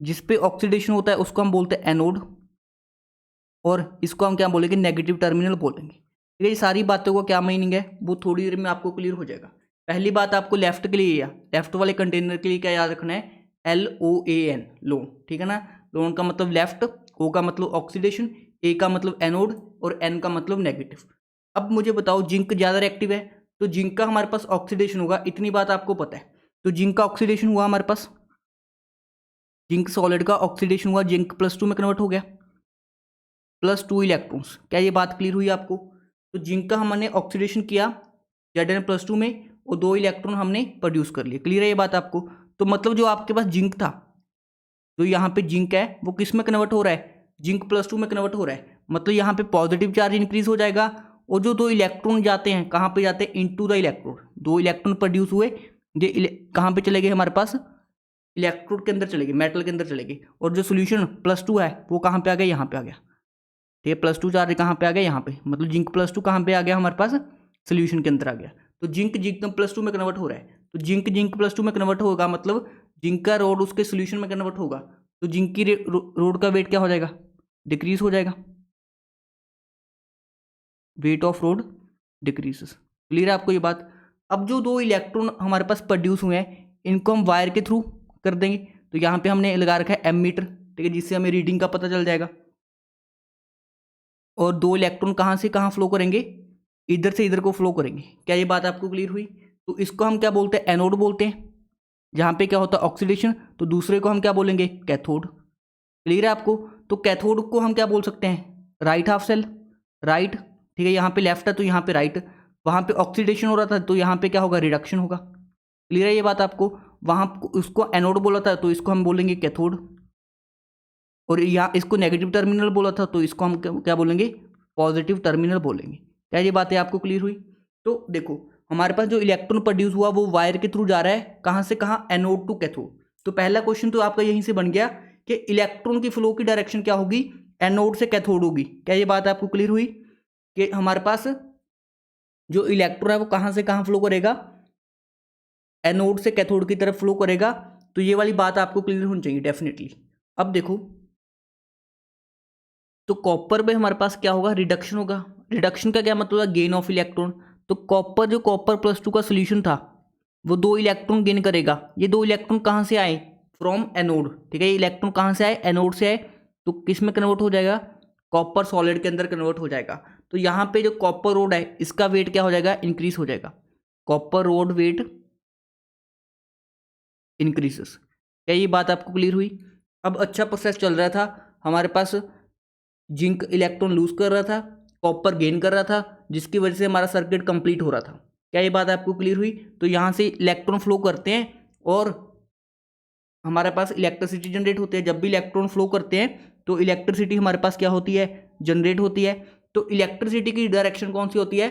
जिस पे ऑक्सीडेशन होता है उसको हम बोलते हैं एनोड, और इसको हम क्या बोलेंगे, नेगेटिव टर्मिनल बोलेंगे। ठीक है, ये सारी बातों का क्या मीनिंग है वो थोड़ी देर में आपको क्लियर हो जाएगा। पहली बात आपको लेफ्ट के लिए, या लेफ्ट वाले कंटेनर के लिए क्या याद रखना है, LOAN, लोन, ठीक है ना। लोन का मतलब लेफ्ट, O का मतलब ऑक्सीडेशन, A का मतलब एनोड, और N का मतलब नेगेटिव। अब मुझे बताओ जिंक ज़्यादा रिएक्टिव है, तो जिंक का हमारे पास ऑक्सीडेशन होगा, इतनी बात आपको पता है। तो जिंक का ऑक्सीडेशन हुआ हमारे पास, जिंक सॉलिड का ऑक्सीडेशन हुआ, जिंक +2 में कन्वर्ट हो गया, +2 इलेक्ट्रॉन्स। क्या ये बात क्लियर हुई आपको? तो जिंक का हमने ऑक्सीडेशन किया Zn+2 में, और 2 इलेक्ट्रॉन हमने प्रोड्यूस कर लिए। क्लियर है ये बात आपको? तो मतलब जो आपके पास जिंक था, जो यहाँ पे जिंक है वो किस में कन्वर्ट हो रहा है, जिंक +2 में कन्वर्ट हो रहा है। मतलब यहाँ पे पॉजिटिव चार्ज इंक्रीज हो जाएगा, और जो 2 इलेक्ट्रॉन जाते हैं कहाँ पे जाते हैं, into the electrode. 2 electron produce हुए, ये कहाँ पे चले गए हमारे पास, इलेक्ट्रोड के अंदर चले गए, मेटल के अंदर चले गए। और जो सोल्यूशन +2 है वो कहाँ पे आ गया, यहाँ पे आ गया। ठीक है, +2 चार्ज कहाँ पे आ गया, यहाँ पे, मतलब जिंक +2 कहाँ पे आ गया हमारे पास, सोल्यूशन के अंदर आ गया। तो जिंक +2 में कन्वर्ट हो रहा है, तो जिंक +2 में कन्वर्ट होगा, मतलब जिंक का रोड उसके सोल्यूशन में कन्वर्ट होगा, तो जिंक की रोड का वेट क्या हो जाएगा, डिक्रीज हो जाएगा, weight of road decreases. Clear है आपको ये बात? अब जो 2 इलेक्ट्रॉन हमारे पास प्रोड्यूस हुए हैं, इनको हम वायर के थ्रू कर देंगे। तो यहाँ पे हमने लगा रखा है एमीटर, ठीक है, जिससे हमें रीडिंग का पता चल जाएगा। और 2 इलेक्ट्रॉन कहाँ से कहाँ फ्लो करेंगे, इधर से इधर को फ्लो करेंगे। क्या ये बात आपको क्लियर हुई? तो इसको हम क्या बोलते हैं, एनोड बोलते हैं, जहाँ पे क्या होता है ऑक्सीडेशन। तो दूसरे को हम क्या बोलेंगे, कैथोड। क्लियर है आपको? तो कैथोड को हम क्या बोल सकते हैं, राइट हाफ सेल, राइट, ठीक है। यहाँ पे लेफ्ट है तो यहाँ पे राइट, वहाँ पे ऑक्सीडेशन हो रहा था तो यहाँ पे क्या होगा, रिडक्शन होगा। क्लियर है ये बात आपको? वहाँ उसको एनोड बोला था तो इसको हम बोलेंगे कैथोड, और यहाँ इसको नेगेटिव टर्मिनल बोला था तो इसको हम क्या बोलेंगे, पॉजिटिव टर्मिनल बोलेंगे। क्या ये बातें आपको क्लियर हुई? तो देखो हमारे पास जो इलेक्ट्रॉन प्रोड्यूस हुआ वो वायर के थ्रू जा रहा है, कहाँ से कहाँ, एनोड टू कैथोड। तो पहला क्वेश्चन तो आपका यहीं से बन गया कि इलेक्ट्रॉन की फ्लो की डायरेक्शन क्या होगी, एनोड से कैथोड होगी। क्या ये बात आपको क्लियर हुई कि हमारे पास जो इलेक्ट्रॉन है वो कहाँ से कहाँ फ्लो करेगा, एनोड से कैथोड की तरफ फ्लो करेगा। तो ये वाली बात आपको क्लियर होनी चाहिए डेफिनेटली। अब देखो तो कॉपर में हमारे पास क्या होगा, रिडक्शन होगा। रिडक्शन का क्या मतलब है, गेन ऑफ इलेक्ट्रॉन। तो कॉपर जो कॉपर +2 का सोल्यूशन था वो 2 इलेक्ट्रॉन गेन करेगा। ये 2 इलेक्ट्रॉन कहाँ से आए, फ्रॉम एनोड, ठीक है। ये इलेक्ट्रॉन कहाँ से आए, एनोड से आए। तो किस में कन्वर्ट हो जाएगा, कॉपर सॉलिड के अंदर कन्वर्ट हो जाएगा। तो यहाँ पे जो कॉपर रोड है इसका वेट क्या हो जाएगा, इंक्रीज हो जाएगा। Copper rod weight increases. क्या ये बात आपको क्लियर हुई? अब अच्छा प्रोसेस चल रहा था, हमारे पास जिंक इलेक्ट्रॉन लूज कर रहा था, कॉपर गेन कर रहा था, जिसकी वजह से हमारा सर्किट कंप्लीट हो रहा था। क्या ये बात आपको क्लियर हुई? तो यहाँ से इलेक्ट्रॉन फ्लो करते हैं और हमारे पास इलेक्ट्रिसिटी जनरेट होती है। जब भी इलेक्ट्रॉन फ्लो करते हैं तो इलेक्ट्रिसिटी हमारे पास क्या होती है, जनरेट होती है। तो इलेक्ट्रिसिटी की डायरेक्शन कौन सी होती है,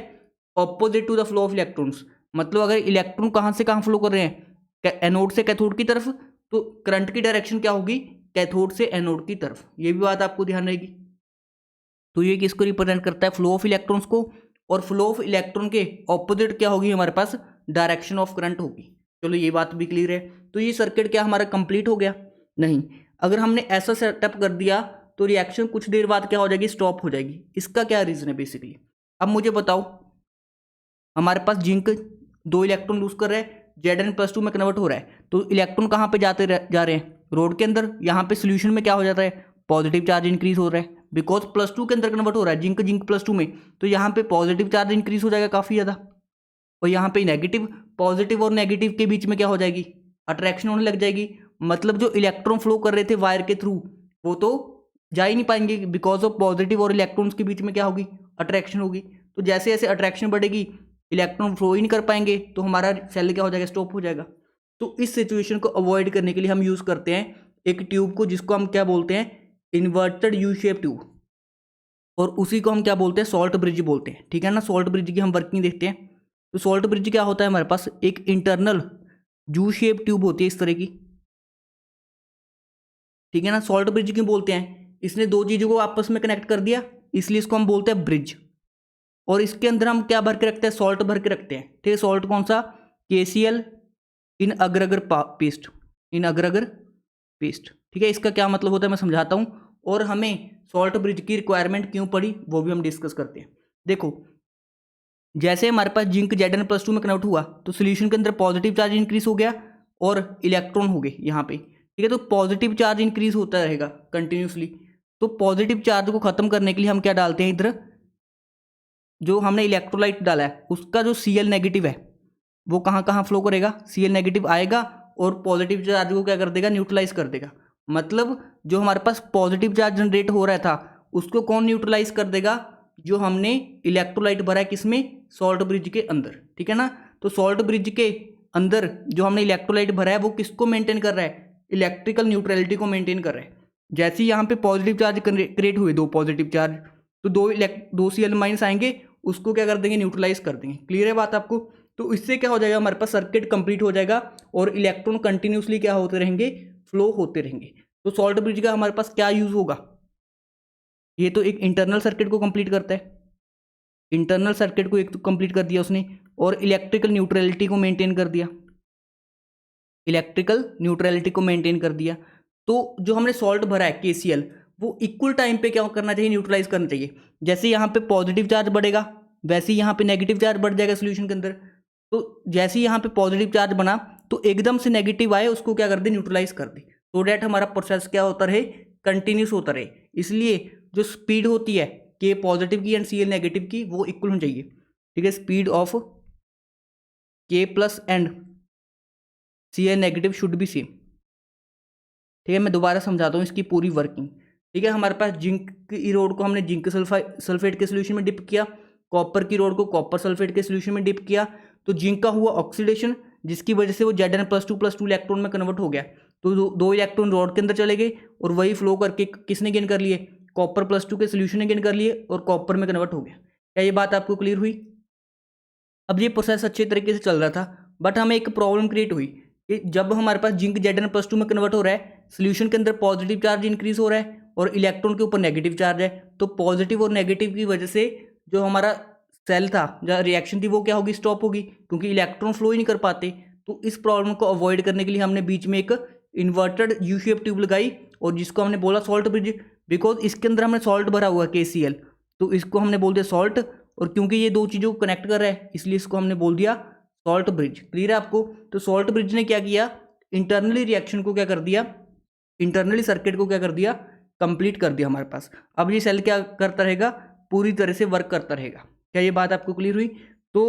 opposite to the flow of electrons. मतलब अगर इलेक्ट्रॉन कहाँ से कहाँ फ्लो कर रहे हैं, एनोड से कैथोड की तरफ, तो करंट की डायरेक्शन क्या होगी, कैथोड से एनोड की तरफ। ये भी बात आपको ध्यान रहेगी। तो ये किसको रिप्रेजेंट करता है, फ्लो ऑफ इलेक्ट्रॉन्स को। और फ्लो ऑफ इलेक्ट्रॉन के ऑपोजिट क्या होगी हमारे पास, डायरेक्शन ऑफ करंट होगी। चलो ये बात भी क्लियर है। तो ये सर्किट क्या हमारा कंप्लीट हो गया? नहीं। अगर हमने ऐसा सेटअप कर दिया तो रिएक्शन कुछ देर बाद क्या हो जाएगी, स्टॉप हो जाएगी। इसका क्या रीजन है बेसिकली? अब मुझे बताओ, हमारे पास जिंक 2 इलेक्ट्रॉन लूज कर रहा है, Zn+2 में कन्वर्ट हो रहा है। तो इलेक्ट्रॉन कहाँ पे जा रहे हैं, रोड के अंदर। यहाँ पे सोल्यूशन में क्या हो जाता है, पॉजिटिव चार्ज इंक्रीज हो रहा है, बिकॉज +2 के अंदर कन्वर्ट हो रहा है, जिंक +2 में। तो यहाँ पे पॉजिटिव चार्ज इंक्रीज हो जाएगा काफ़ी ज़्यादा, और यहाँ पे नेगेटिव, पॉजिटिव और नेगेटिव के बीच में क्या हो जाएगी, अट्रैक्शन होने लग जाएगी। मतलब जो इलेक्ट्रॉन फ्लो कर रहे थे वायर के थ्रू वो तो जा ही नहीं पाएंगे, बिकॉज ऑफ पॉजिटिव और इलेक्ट्रॉन्स के बीच में क्या होगी, अट्रैक्शन होगी। तो जैसे जैसे अट्रैक्शन बढ़ेगी इलेक्ट्रॉन फ्लो ही नहीं कर पाएंगे, तो हमारा सेल क्या हो जाएगा, स्टॉप हो जाएगा। तो इस सिचुएशन को अवॉइड करने के लिए हम यूज़ करते हैं एक ट्यूब को, जिसको हम क्या बोलते हैं, इन्वर्टेड यू शेप ट्यूब, और उसी को हम क्या बोलते हैं, सॉल्ट ब्रिज बोलते हैं। ठीक है ना, सॉल्ट ब्रिज की हम वर्किंग देखते हैं। तो सॉल्ट ब्रिज क्या होता है, हमारे पास एक इंटरनल यू शेप ट्यूब होती है इस तरह की। ठीक है ना, सॉल्ट ब्रिज क्यों बोलते हैं, इसने 2 चीज़ों को आपस में कनेक्ट कर दिया, इसलिए इसको हम बोलते हैं ब्रिज। और इसके अंदर हम क्या भर के रखते हैं, सॉल्ट भर के रखते हैं। ठीक है, सॉल्ट कौन सा, KCl इन अगर अगर पेस्ट, इन अगर अगर पेस्ट। ठीक है, इसका क्या मतलब होता है मैं समझाता हूँ, और हमें सॉल्ट ब्रिज की रिक्वायरमेंट क्यों पड़ी वो भी हम डिस्कस करते हैं। देखो जैसे हमारे पास जिंक Zn+2 में कन्वर्ट हुआ तो सोल्यूशन के अंदर पॉजिटिव चार्ज इंक्रीज हो गया और इलेक्ट्रॉन हो गए यहाँ पे। ठीक है, तो पॉजिटिव चार्ज इंक्रीज होता रहेगा कंटिन्यूसली। तो पॉजिटिव चार्ज को खत्म करने के लिए हम क्या डालते हैं, इधर जो हमने इलेक्ट्रोलाइट डाला है उसका जो Cl नेगेटिव है वो कहाँ कहाँ फ्लो करेगा, Cl नेगेटिव आएगा और पॉजिटिव चार्ज को क्या कर देगा, न्यूट्रलाइज कर देगा। मतलब जो हमारे पास पॉजिटिव चार्ज जनरेट हो रहा था उसको कौन न्यूट्रलाइज कर देगा, जो हमने इलेक्ट्रोलाइट भरा है किसमें, सॉल्ट ब्रिज के अंदर। ठीक है ना, तो सॉल्ट ब्रिज के अंदर जो हमने इलेक्ट्रोलाइट भरा है वो किसको मेंटेन कर रहा है, इलेक्ट्रिकल न्यूट्रलिटी को मेंटेन कर रहा है। जैसे ही यहाँ पे पॉजिटिव चार्ज क्रिएट हुए, 2 पॉजिटिव चार्ज, तो 2 Cl माइनस आएंगे, उसको क्या कर देंगे, न्यूट्रलाइज कर देंगे। क्लियर है बात आपको? तो इससे क्या हो जाएगा, हमारे पास सर्किट कंप्लीट हो जाएगा और इलेक्ट्रॉन कंटिन्यूसली क्या होते रहेंगे, फ्लो होते रहेंगे। तो सॉल्ट ब्रिज का हमारे पास क्या यूज होगा, ये तो एक इंटरनल सर्किट को कंप्लीट करता है, इंटरनल सर्किट को एक तो कंप्लीट कर दिया उसने, और इलेक्ट्रिकल न्यूट्रलिटी को मेंटेन कर दिया, इलेक्ट्रिकल न्यूट्रलिटी को मेंटेन कर दिया। तो जो हमने सॉल्ट भरा है KCl वो इक्वल टाइम पे क्या करना चाहिए, न्यूट्रलाइज करना चाहिए। जैसे यहाँ पे पॉजिटिव चार्ज बढ़ेगा वैसे ही यहाँ पे नेगेटिव चार्ज बढ़ जाएगा सोल्यूशन के अंदर। तो जैसे ही यहाँ पे पॉजिटिव चार्ज बना तो एकदम से नेगेटिव आए उसको क्या कर दे, न्यूट्रलाइज कर दे, तो डैट हमारा प्रोसेस क्या होता रहे, कंटिन्यूस होता रहे। इसलिए जो स्पीड होती है के पॉजिटिव की एंड सी एल नेगेटिव की वो इक्वल होनी चाहिए, ठीक है। Speed of K plus and C L negative should be same, ठीक है। मैं दोबारा समझाता हूँ इसकी पूरी वर्किंग, ठीक है। हमारे पास जिंक की रोड को हमने जिंक सल्फेट के सोल्यूशन में डिप किया, कॉपर की रोड को कॉपर सल्फेट के सोल्यूशन में डिप किया, तो जिंक का हुआ ऑक्सीडेशन, जिसकी वजह से वो Zn+2+2 इलेक्ट्रॉन में कन्वर्ट हो गया। तो दो इलेक्ट्रॉन रॉड के अंदर चले गए और वही फ्लो करके किसने गेन कर लिए, कॉपर+2 के सोल्यूशन ने गेन कर लिए और कॉपर में कन्वर्ट हो गया। क्या ये बात आपको क्लियर हुई? अब ये प्रोसेस अच्छे तरीके से चल रहा था, बट हमें एक प्रॉब्लम क्रिएट हुई कि जब हमारे पास जिंक Zn+2 में कन्वर्ट हो रहा है, सोल्यूशन के अंदर पॉजिटिव चार्ज इंक्रीज हो रहा है और इलेक्ट्रॉन के ऊपर नेगेटिव चार्ज है, तो पॉजिटिव और नेगेटिव की वजह से जो हमारा सेल था, जो रिएक्शन थी, वो क्या होगी, स्टॉप होगी, क्योंकि इलेक्ट्रॉन फ्लो ही नहीं कर पाते। तो इस प्रॉब्लम को अवॉइड करने के लिए हमने बीच में एक इन्वर्टेड यू शेप ट्यूब लगाई और जिसको हमने बोला सॉल्ट ब्रिज, बिकॉज इसके अंदर हमने सॉल्ट भरा हुआ है KCl, तो इसको हमने बोल दिया सॉल्ट, और क्योंकि ये दो चीज़ों को कनेक्ट कर रहा है इसलिए इसको हमने बोल दिया सॉल्ट ब्रिज। क्लियर है आपको? तो सॉल्ट ब्रिज ने क्या किया, इंटरनली रिएक्शन को क्या कर दिया, इंटरनली सर्किट को क्या कर दिया, कंप्लीट कर दिया हमारे पास। अब ये सेल क्या करता रहेगा, पूरी तरह से वर्क करता रहेगा। क्या ये बात आपको क्लियर हुई? तो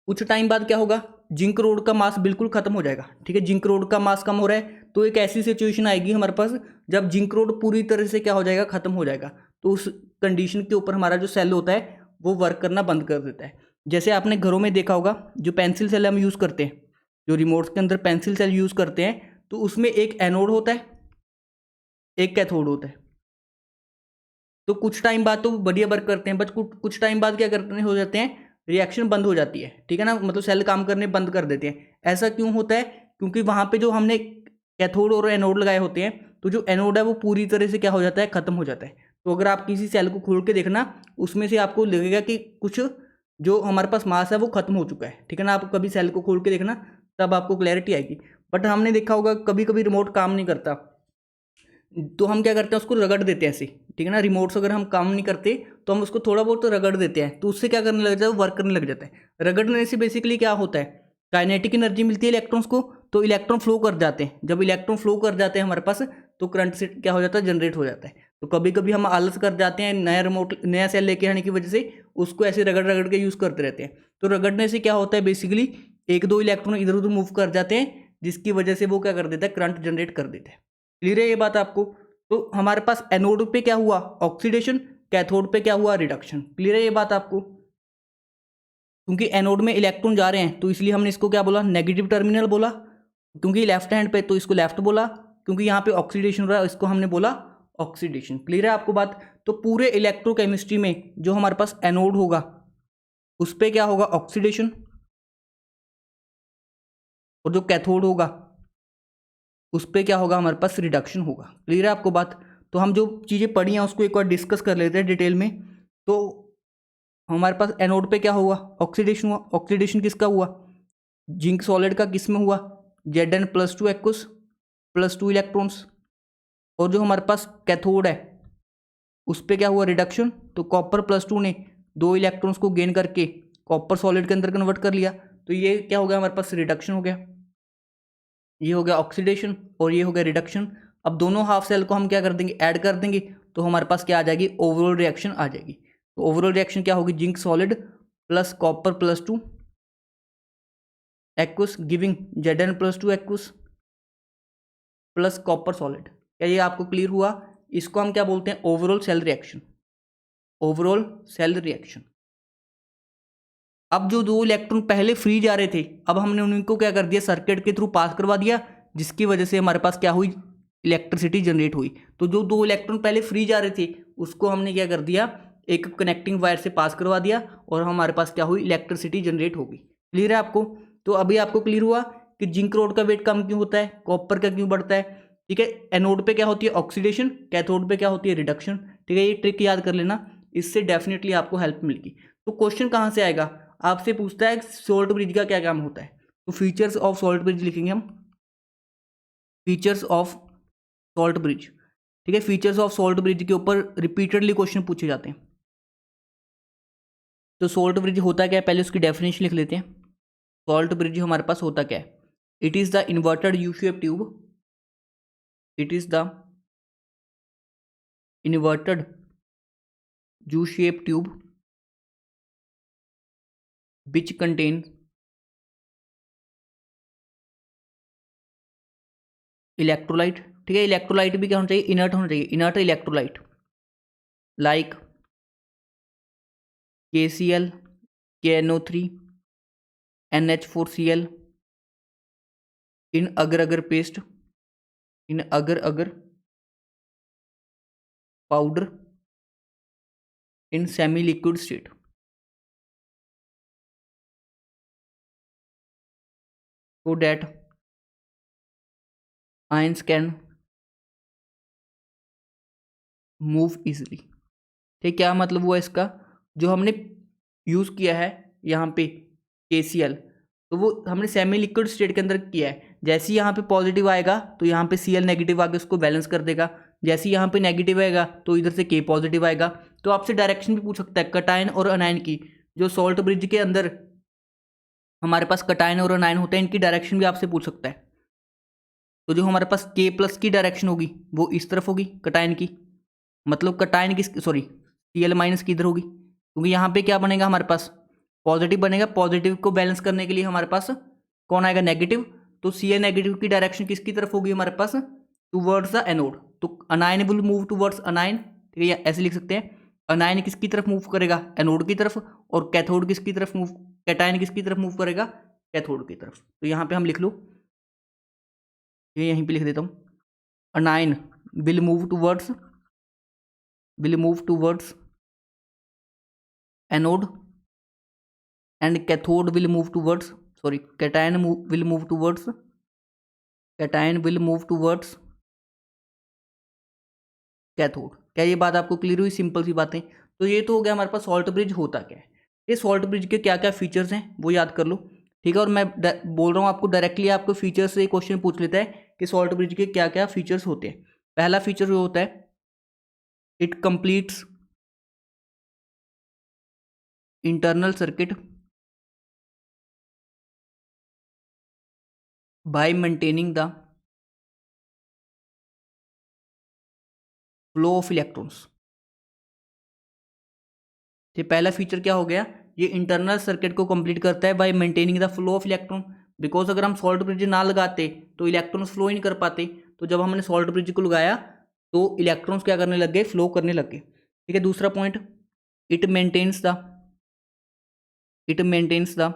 कुछ टाइम बाद क्या होगा, जिंक रोड का मास बिल्कुल खत्म हो जाएगा, ठीक है। जिंक रोड का मास कम हो रहा है, तो एक ऐसी सिचुएशन आएगी हमारे पास जब जिंक रोड पूरी तरह से क्या हो जाएगा, खत्म हो जाएगा। तो उस कंडीशन के ऊपर हमारा जो सेल होता है वो वर्क करना बंद कर देता है। जैसे आपने घरों में देखा होगा, जो पेंसिल सेल हम यूज़ करते हैं, जो रिमोट्स के अंदर पेंसिल सेल यूज़ करते हैं, तो उसमें एक एनोड होता है, एक कैथोड होता है। तो कुछ टाइम बाद तो बढ़िया वर्क करते हैं, बट कुछ टाइम बाद क्या करते हैं, हो जाते हैं, रिएक्शन बंद हो जाती है, ठीक है ना, मतलब सेल काम करने बंद कर देते हैं। ऐसा क्यों होता है? क्योंकि वहाँ पे जो हमने कैथोड और एनोड लगाए होते हैं, तो जो एनोड है वो पूरी तरह से क्या हो जाता है, खत्म हो जाता है। तो अगर आप किसी सेल को खोल के देखना, उसमें से आपको लगेगा कि कुछ जो हमारे पास मास है वो खत्म हो चुका है, ठीक है ना। आप कभी सेल को खोल के देखना, तब आपको क्लैरिटी आएगी। बट हमने देखा होगा कभी कभी रिमोट काम नहीं करता, तो हम क्या करते हैं, उसको रगड़ देते हैं ऐसे, ठीक है ना। रिमोट्स अगर हम काम नहीं करते तो हम उसको थोड़ा बहुत तो रगड़ देते हैं, तो उससे क्या करने लग जाता है, वर्क करने लग जाता है। रगड़ने से बेसिकली क्या होता है, काइनेटिक एनर्जी मिलती है इलेक्ट्रॉन्स को, तो इलेक्ट्रॉन फ्लो कर जाते हैं। जब इलेक्ट्रॉन फ्लो कर जाते हैं हमारे पास, तो करंट से क्या हो जाता है, जनरेट हो जाता है। तो कभी कभी हम आलस कर जाते हैं, नया रिमोट नया सेल लेके आने की वजह से उसको ऐसे रगड़ रगड़ के यूज़ करते रहते हैं। तो रगड़ने से क्या होता है, बेसिकली एक दो इलेक्ट्रॉन इधर उधर मूव कर जाते हैं, जिसकी वजह से वो क्या कर देता है, करंट जनरेट कर देता है। क्लियर है ये बात आपको? तो हमारे पास एनोड पे क्या हुआ, ऑक्सीडेशन, कैथोड पे क्या हुआ, रिडक्शन। क्लियर है ये बात आपको? क्योंकि एनोड में इलेक्ट्रॉन जा रहे हैं, तो इसलिए हमने इसको क्या बोला, नेगेटिव टर्मिनल बोला। क्योंकि लेफ्ट हैंड पे, तो इसको लेफ्ट बोला। क्योंकि यहाँ पे ऑक्सीडेशन हो रहा है, इसको हमने बोला ऑक्सीडेशन। क्लियर है आपको बात? तो पूरे इलेक्ट्रोकेमिस्ट्री में जो हमारे पास एनोड होगा उस पर क्या होगा, ऑक्सीडेशन, और जो कैथोड होगा उस पर क्या होगा, हमारे पास रिडक्शन होगा। क्लियर है आपको बात? तो हम जो चीज़ें पढ़ी हैं उसको एक बार डिस्कस कर लेते हैं डिटेल में। तो हमारे पास एनोड पे क्या हुआ, ऑक्सीडेशन हुआ। ऑक्सीडेशन किसका हुआ, जिंक सॉलिड का। किस में हुआ, Zn+2 एक्वस +2 इलेक्ट्रॉन्स। और जो हमारे पास कैथोड है उस पर क्या हुआ, रिडक्शन। तो कॉपर+2 ने 2 इलेक्ट्रॉन्स को गेन करके कॉपर सॉलिड के अंदर कन्वर्ट कर लिया, तो ये क्या हो गया, हमारे पास रिडक्शन हो गया। ये हो गया ऑक्सीडेशन और ये हो गया रिडक्शन। अब दोनों हाफ सेल को हम क्या कर देंगे, ऐड कर देंगे, तो हमारे पास क्या आ जाएगी, ओवरऑल रिएक्शन आ जाएगी। तो ओवरऑल रिएक्शन क्या होगी, zinc solid plus copper aqueous giving Zn+2 aqueous plus copper solid. क्या ये आपको क्लियर हुआ? इसको हम क्या बोलते हैं, overall cell reaction. Overall cell reaction. अब जो 2 इलेक्ट्रॉन पहले फ्री जा रहे थे, अब हमने उनको क्या कर दिया, सर्किट के थ्रू पास करवा दिया, जिसकी वजह से हमारे पास क्या हुई, इलेक्ट्रिसिटी जनरेट हुई। तो जो 2 इलेक्ट्रॉन पहले फ्री जा रहे थे उसको हमने क्या कर दिया, एक कनेक्टिंग वायर से पास करवा दिया और हमारे पास क्या हुई, इलेक्ट्रिसिटी जनरेट होगी। क्लियर है आपको? तो अभी आपको क्लियर हुआ कि जिंक रोड का वेट कम क्यों होता है, कॉपर का क्यों बढ़ता है, ठीक है। एनोड पे क्या होती है, ऑक्सीडेशन, कैथोड पे क्या होती है, रिडक्शन, ठीक है। ये ट्रिक याद कर लेना, इससे डेफिनेटली आपको हेल्प मिलेगी। तो क्वेश्चन कहाँ से आएगा, आपसे पूछता है सॉल्ट ब्रिज का क्या काम होता है। तो फीचर्स ऑफ सॉल्ट ब्रिज लिखेंगे हम, फीचर्स ऑफ सॉल्ट ब्रिज, ठीक है। फीचर्स ऑफ सॉल्ट ब्रिज के ऊपर रिपीटेडली क्वेश्चन पूछे जाते हैं। तो सॉल्ट ब्रिज होता क्या है, पहले उसकी डेफिनेशन लिख लेते हैं। सॉल्ट ब्रिज हमारे पास होता क्या है, it is the inverted U shape tube, it is the inverted U shaped tube which contain electrolyte. ठीक है, इलेक्ट्रोलाइट भी क्या होना चाहिए, इनर्ट होना चाहिए, inert electrolyte like KCl, KNO3, NH4Cl इन अगर अगर पेस्ट, इन अगर अगर powder in semi liquid state. so that ions can move easily। ठीक, क्या मतलब हुआ इसका, जो हमने यूज़ किया है यहाँ पे KCl, तो वो हमने सेमी लिक्विड स्टेट के अंदर किया है। जैसे ही यहाँ पे पॉजिटिव आएगा तो यहाँ पे Cl नेगेटिव आके उसको बैलेंस कर देगा, जैसे ही यहाँ पे नेगेटिव आएगा तो इधर से K पॉजिटिव आएगा। तो आपसे डायरेक्शन भी पूछ सकता है कटायन और अनायन की, जो सॉल्ट ब्रिज के अंदर हमारे पास कटायन और अनायन होते हैं, इनकी डायरेक्शन भी आपसे पूछ सकता है। तो जो हमारे पास K+ की डायरेक्शन होगी वो इस तरफ होगी कटायन की, मतलब कटायन की सॉरी Cl- की इधर होगी, क्योंकि यहाँ पे क्या बनेगा हमारे पास पॉजिटिव बनेगा। पॉजिटिव को बैलेंस करने के लिए हमारे पास कौन आएगा, नेगेटिव। तो Cl नेगेटिव की डायरेक्शन किसकी तरफ होगी हमारे पास, टूवर्ड्स द एनोड। तो anion will move towards anion. ठीक है, ऐसे लिख सकते हैं, अनायन किसकी तरफ मूव करेगा, एनोड की तरफ, और कैथोड किसकी तरफ मूव, कैटायन किसकी तरफ मूव करेगा, कैथोड की तरफ। तो यहाँ पे हम लिख लो, ये यहीं पे लिख देता हूँ, अनायन will move towards anode and cathode will move towards sorry cation will move towards cathode. क्या ये बात आपको क्लियर हुई, सिंपल सी बातें। तो ये तो हो गया हमारे पास सॉल्ट ब्रिज होता क्या है, ये सॉल्ट ब्रिज के क्या क्या फीचर्स हैं वो याद कर लो। ठीक है, और मैं बोल रहा हूँ आपको डायरेक्टली, आपको फीचर्स से क्वेश्चन पूछ लेता है कि सॉल्ट ब्रिज के क्या क्या फीचर्स होते हैं। पहला फीचर जो होता है, it completes internal circuit by maintaining the flow of electrons। ये पहला फीचर क्या हो गया, ये इंटरनल सर्किट को कंप्लीट करता है bye maintaining the flow of electron. Because अगर हम सॉल्ट ब्रिज ना लगाते तो इलेक्ट्रॉन्स फ्लो ही नहीं कर पाते, तो जब हमने सॉल्ट ब्रिज को लगाया तो इलेक्ट्रॉन्स क्या करने लग गए, फ्लो करने लग गए। ठीक है, दूसरा point, it maintains the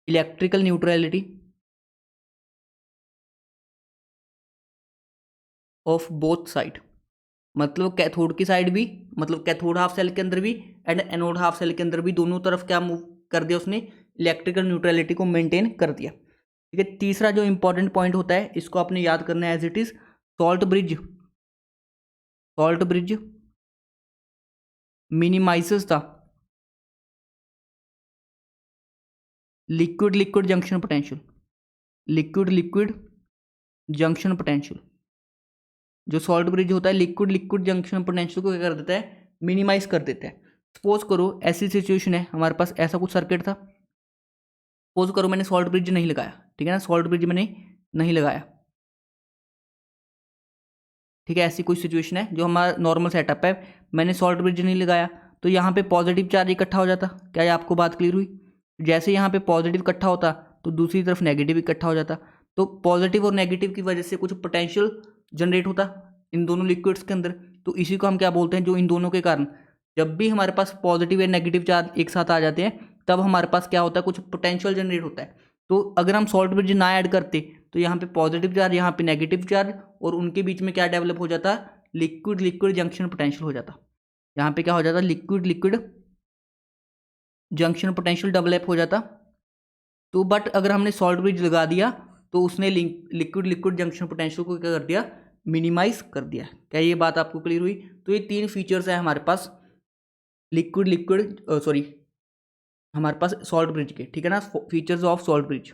electrical neutrality of both side. मतलब कैथोड की साइड भी, मतलब कैथोड हाफ सेल के अंदर भी एंड एनोड हाफ सेल के अंदर भी, दोनों तरफ क्या मूव कर दिया उसने, इलेक्ट्रिकल न्यूट्रलिटी को मेंटेन कर दिया। ठीक है, तीसरा जो इंपॉर्टेंट पॉइंट होता है, इसको आपने याद करना है as it is, salt bridge minimizes the liquid junction potential. जो सॉल्ट ब्रिज होता है लिक्विड जंक्शन पोटेंशियल को क्या कर देता है, मिनिमाइज कर देता है। सपोज करो ऐसी सिचुएशन है, हमारे पास ऐसा कुछ सर्किट था, सपोज करो मैंने सॉल्ट ब्रिज नहीं लगाया। ठीक है ना, सॉल्ट ब्रिज मैंने नहीं लगाया। ठीक है, ऐसी कोई सिचुएशन है जो हमारा नॉर्मल सेटअप है, मैंने सॉल्ट ब्रिज नहीं लगाया, तो यहाँ पे पॉजिटिव चार्ज इकट्ठा हो जाता। क्या ये आपको बात क्लियर हुई, जैसे यहाँ पे पॉजिटिव इकट्ठा होता तो दूसरी तरफ नेगेटिव इकट्ठा हो जाता, तो पॉजिटिव और नेगेटिव की वजह से कुछ पोटेंशियल जनरेट होता इन दोनों लिक्विड्स के अंदर। तो इसी को हम क्या बोलते हैं, जो इन दोनों के कारण जब भी हमारे पास पॉजिटिव या नेगेटिव चार्ज एक साथ आ जाते हैं तब हमारे पास क्या होता है, कुछ पोटेंशियल जनरेट होता है। तो अगर हम सॉल्ट ब्रिज ना ऐड करते तो यहाँ पे पॉजिटिव चार्ज, यहाँ पे नेगेटिव चार्ज, और उनके बीच में क्या डेवलप हो जाता, लिक्विड जंक्शन पोटेंशियल हो जाता। यहाँ पे क्या हो जाता, लिक्विड जंक्शन पोटेंशियल डेवलप हो जाता। तो बट अगर हमने सॉल्ट ब्रिज लगा दिया तो उसने लिक्विड जंक्शन पोटेंशियल को क्या कर दिया, मिनिमाइज कर दिया। क्या ये बात आपको क्लियर हुई। तो ये तीन फीचर्स हैं हमारे पास हमारे पास सॉल्ट ब्रिज के। ठीक है ना, फीचर्स ऑफ सॉल्ट ब्रिज।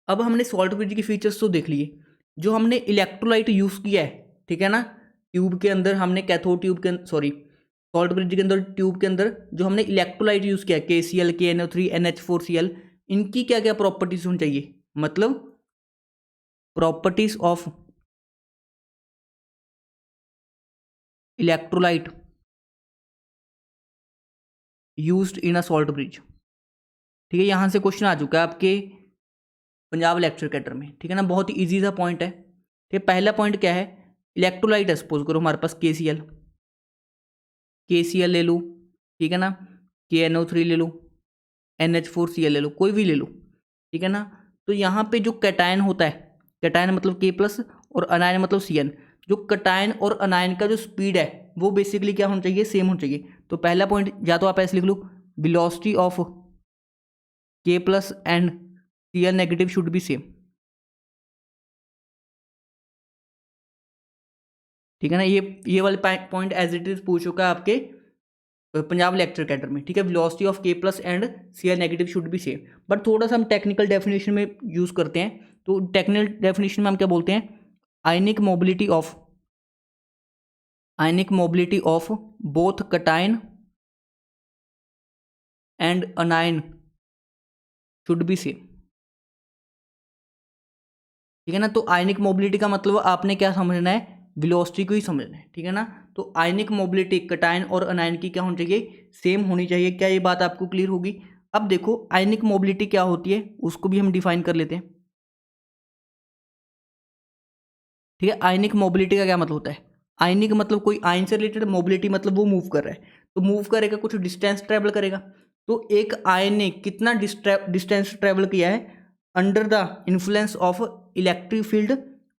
अब हमने सॉल्ट ब्रिज के फीचर्स तो देख लिए, जो हमने इलेक्ट्रोलाइट यूज़ किया है। ठीक है ना, ट्यूब के अंदर हमने कैथोड ट्यूब के सॉल्ट ब्रिज के अंदर ट्यूब के अंदर जो हमने इलेक्ट्रोलाइट यूज़ किया, KCl, KNO3, NH4Cl, इनकी क्या क्या प्रॉपर्टीज होनी चाहिए, मतलब properties of electrolyte used in a salt bridge. ठीक है, यहाँ से क्वेश्चन आ चुका है आपके पंजाब लेक्चर कैडर में। ठीक है ना, बहुत ही ईजी सा पॉइंट है। ठीक है, पहला पॉइंट क्या है, इलेक्ट्रोलाइट है, सपोज करो हमारे पास KCl ले लूँ, ठीक है ना, KNO3 ले लूँ, NH4Cl ले लो, कोई भी ले लो। ठीक है ना, तो यहाँ पे जो कैटायन होता है, कैटायन मतलब K+ और अनायन मतलब Cn, जो कैटायन और अनायन का जो स्पीड है वो बेसिकली क्या होना चाहिए, सेम होना चाहिए। तो पहला पॉइंट या तो आप ऐसे लिख लो, velocity of K+ and Cl- should be same. ठीक है ना, ये वाले पॉइंट एज इट इज पूछ चुका है आपके पंजाब लेक्चर कैडर में। ठीक है, velocity of K+ and Cl- should be same. But थोड़ा सा हम टेक्निकल डेफिनेशन में यूज करते हैं। तो टेक्निकल डेफिनेशन में हम क्या बोलते हैं, ionic mobility of both cation and anion should be same. ठीक है ना, तो आयनिक मोबिलिटी का मतलब आपने क्या समझना है, वेलोसिटी को ही समझना है। ठीक है ना, तो आयनिक मोबिलिटी कैटायन और अनायन की क्या होनी चाहिए, सेम होनी चाहिए। क्या ये बात आपको क्लियर होगी। अब देखो आयनिक मोबिलिटी क्या होती है, उसको भी हम डिफाइन कर लेते हैं। ठीक है, आयनिक मोबिलिटी का क्या मतलब होता है, आयनिक मतलब कोई आयन से रिलेटेड, मोबिलिटी मतलब वो मूव कर रहा है। तो मूव करेगा, कुछ डिस्टेंस ट्रेवल करेगा। तो एक आयन ने कितना डिस्टेंस ट्रेवल किया है, under the influence of electric field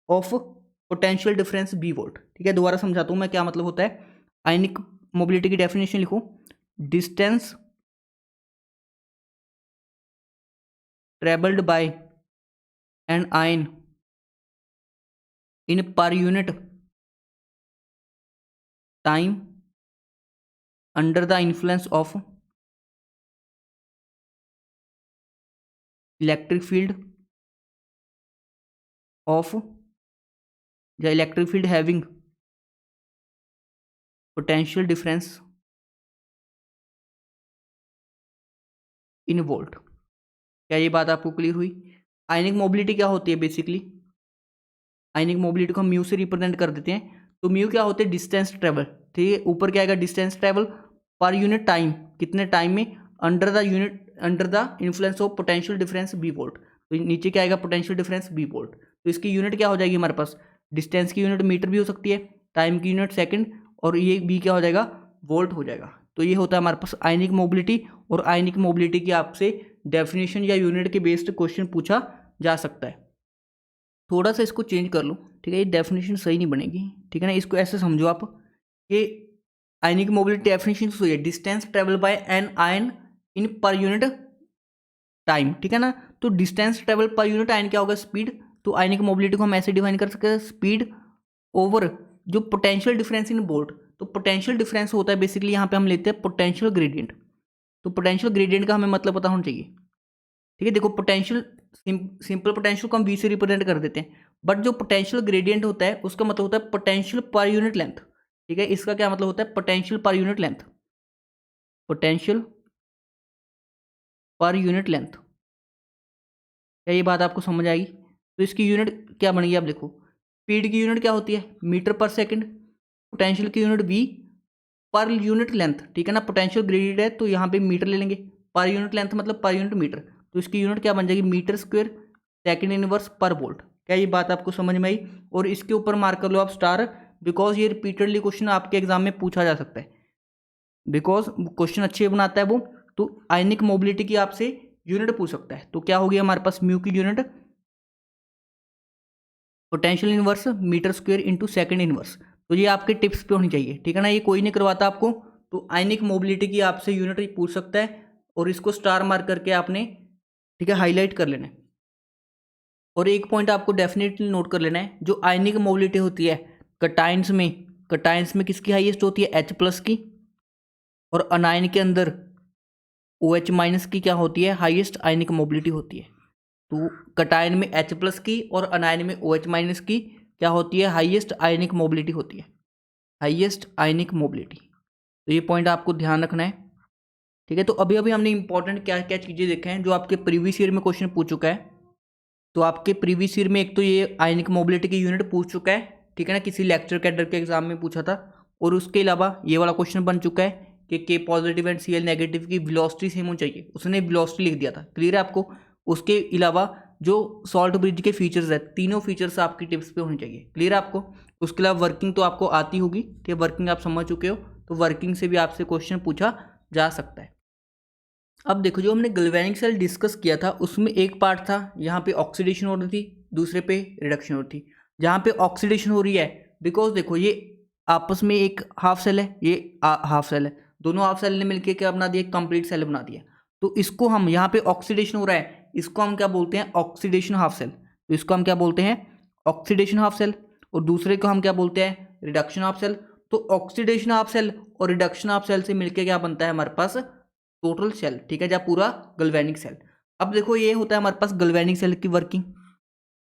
of potential difference B volt. ठीक है, दोबारा समझाता हूँ मैं क्या मतलब होता है। आयनिक मोबिलिटी की डेफिनेशन लिखो, distance travelled by an ion in per unit time under the influence of electric field of the electric field having potential difference in volt. क्या ये बात आपको क्लियर हुई। आयनिक मोबिलिटी क्या होती है, बेसिकली आयनिक मोबिलिटी को हम म्यू से रिप्रेजेंट कर देते हैं। तो म्यू क्या होते हैं, डिस्टेंस ट्रेवल। ठीक है, ऊपर क्या आएगा, distance travel per unit time, कितने टाइम में, under the influence of potential difference B volt. तो नीचे क्या आएगा, पोटेंशियल डिफरेंस B वोल्ट। तो इसकी यूनिट क्या हो जाएगी हमारे पास, डिस्टेंस की यूनिट मीटर भी हो सकती है, टाइम की यूनिट सेकंड, और ये B क्या हो जाएगा, वोल्ट हो जाएगा। तो ये होता है हमारे पास आयनिक मोबिलिटी। और आयनिक मोबिलिटी की आपसे डेफिनेशन या यूनिट के बेस्ड क्वेश्चन पूछा जा सकता है। थोड़ा सा इसको चेंज कर लो। ठीक है, ये डेफिनेशन सही नहीं बनेगी। ठीक है ना, इसको ऐसे समझो आप कि आयनिक मोबिलिटी डेफिनेशन सही है, distance travel by an ion in per unit time. ठीक है ना, तो distance travel per unit ion क्या होगा, स्पीड। तो आयनिक मोबिलिटी को हम ऐसे डिफाइन कर सकते हैं, स्पीड ओवर जो पोटेंशियल डिफरेंस इन वोल्ट। तो पोटेंशियल डिफरेंस होता है बेसिकली, यहाँ पे हम लेते हैं पोटेंशियल ग्रेडियंट। तो पोटेंशियल ग्रेडियंट का हमें मतलब पता होना चाहिए। ठीक है, देखो पोटेंशियल, सिंपल पोटेंशियल को हम V से रिप्रेजेंट कर देते हैं, बट जो पोटेंशियल ग्रेडियंट होता है उसका मतलब होता है पोटेंशियल पर यूनिट लेंथ। ठीक है, इसका क्या मतलब होता है, potential per unit length, potential per unit length. क्या ये बात आपको समझ आएगी। तो इसकी यूनिट क्या बनेगी, आप देखो, स्पीड की यूनिट क्या होती है, मीटर पर सेकेंड, पोटेंशियल की unit V per unit length. ठीक है ना, पोटेंशियल ग्रेडियंट है तो यहाँ पे मीटर ले लेंगे, पर यूनिट लेंथ मतलब पर यूनिट मीटर। तो इसकी यूनिट क्या बन जाएगी, मीटर स्क्वायर सेकंड इनवर्स पर वोल्ट। क्या ये बात आपको समझ में आई। और इसके ऊपर मार्क कर लो आप स्टार, बिकॉज ये रिपीटेडली क्वेश्चन आपके एग्जाम में पूछा जा सकता है, बिकॉज क्वेश्चन अच्छे बनाता है वो। तो आयनिक मोबिलिटी की आपसे यूनिट पूछ सकता है। तो क्या होगी हमारे पास, म्यू की unit potential inverse metre square into second inverse. तो ये आपके टिप्स पे होनी चाहिए। ठीक है ना, ये कोई नहीं करवाता आपको। तो आयनिक मोबिलिटी की आपसे यूनिट पूछ सकता है, और इसको स्टार मार्क करके आपने, ठीक है, हाईलाइट कर लेना है। और एक पॉइंट आपको डेफिनेटली नोट कर लेना है, जो आयनिक मोबिलिटी होती है कटाइंस में किसकी हाईएस्ट होती है, H+ की, और अनायन के अंदर OH- की क्या होती है, हाईएस्ट आयनिक मोबिलिटी होती है। तो कटायन में H+ की और अनायन में OH- की क्या होती है, हाईएस्ट आयनिक मोबिलिटी होती है, हाईएस्ट आयनिक मोबिलिटी। तो ये पॉइंट आपको ध्यान रखना है। ठीक है, तो अभी अभी हमने इंपॉर्टेंट क्या क्या चीज़ें देखे हैं जो आपके प्रीवियस ईयर में क्वेश्चन पूछ चुका है। तो आपके प्रीवियस ईयर में एक तो ये आयनिक मोबिलिटी की यूनिट पूछ चुका है। ठीक है ना, किसी लेक्चर कैडर के एग्जाम में पूछा था। और उसके अलावा ये वाला क्वेश्चन बन चुका है कि K positive and C L negative की वेलोसिटी सेम होनी चाहिए, उसने वेलोसिटी लिख दिया था। क्लियर है आपको? उसके अलावा जो सॉल्ट ब्रिज के फीचर्स है, तीनों फीचर्स आपकी टिप्स पे होने चाहिए। क्लियर है आपको? उसके अलावा वर्किंग तो आपको आती होगी, ठीक है, वर्किंग आप समझ चुके हो, तो वर्किंग से भी आपसे क्वेश्चन पूछा जा सकता है। अब देखो, जो हमने गैल्वेनिक सेल डिस्कस किया था उसमें एक पार्ट था यहाँ पे ऑक्सीडेशन हो रही थी, दूसरे पे रिडक्शन हो रही थी। जहाँ पे ऑक्सीडेशन हो रही है, बिकॉज देखो ये आपस में एक हाफ सेल है, ये हाफ सेल है, दोनों हाफ सेल ने मिलकर क्या बना दिया? कंप्लीट सेल बना दिया। तो इसको हम यहाँ पे ऑक्सीडेशन हो रहा है, इसको हम क्या बोलते हैं? Oxidation half cell. तो इसको हम क्या बोलते हैं? Oxidation half cell. और दूसरे को हम क्या बोलते हैं? Reduction half cell. तो ऑक्सीडेशन हाफ सेल और रिडक्शन हाफ सेल से मिलकर क्या बनता है हमारे पास? टोटल सेल, ठीक है, या पूरा गैल्वेनिक सेल। अब देखो ये होता है हमारे पास गैल्वेनिक सेल की वर्किंग।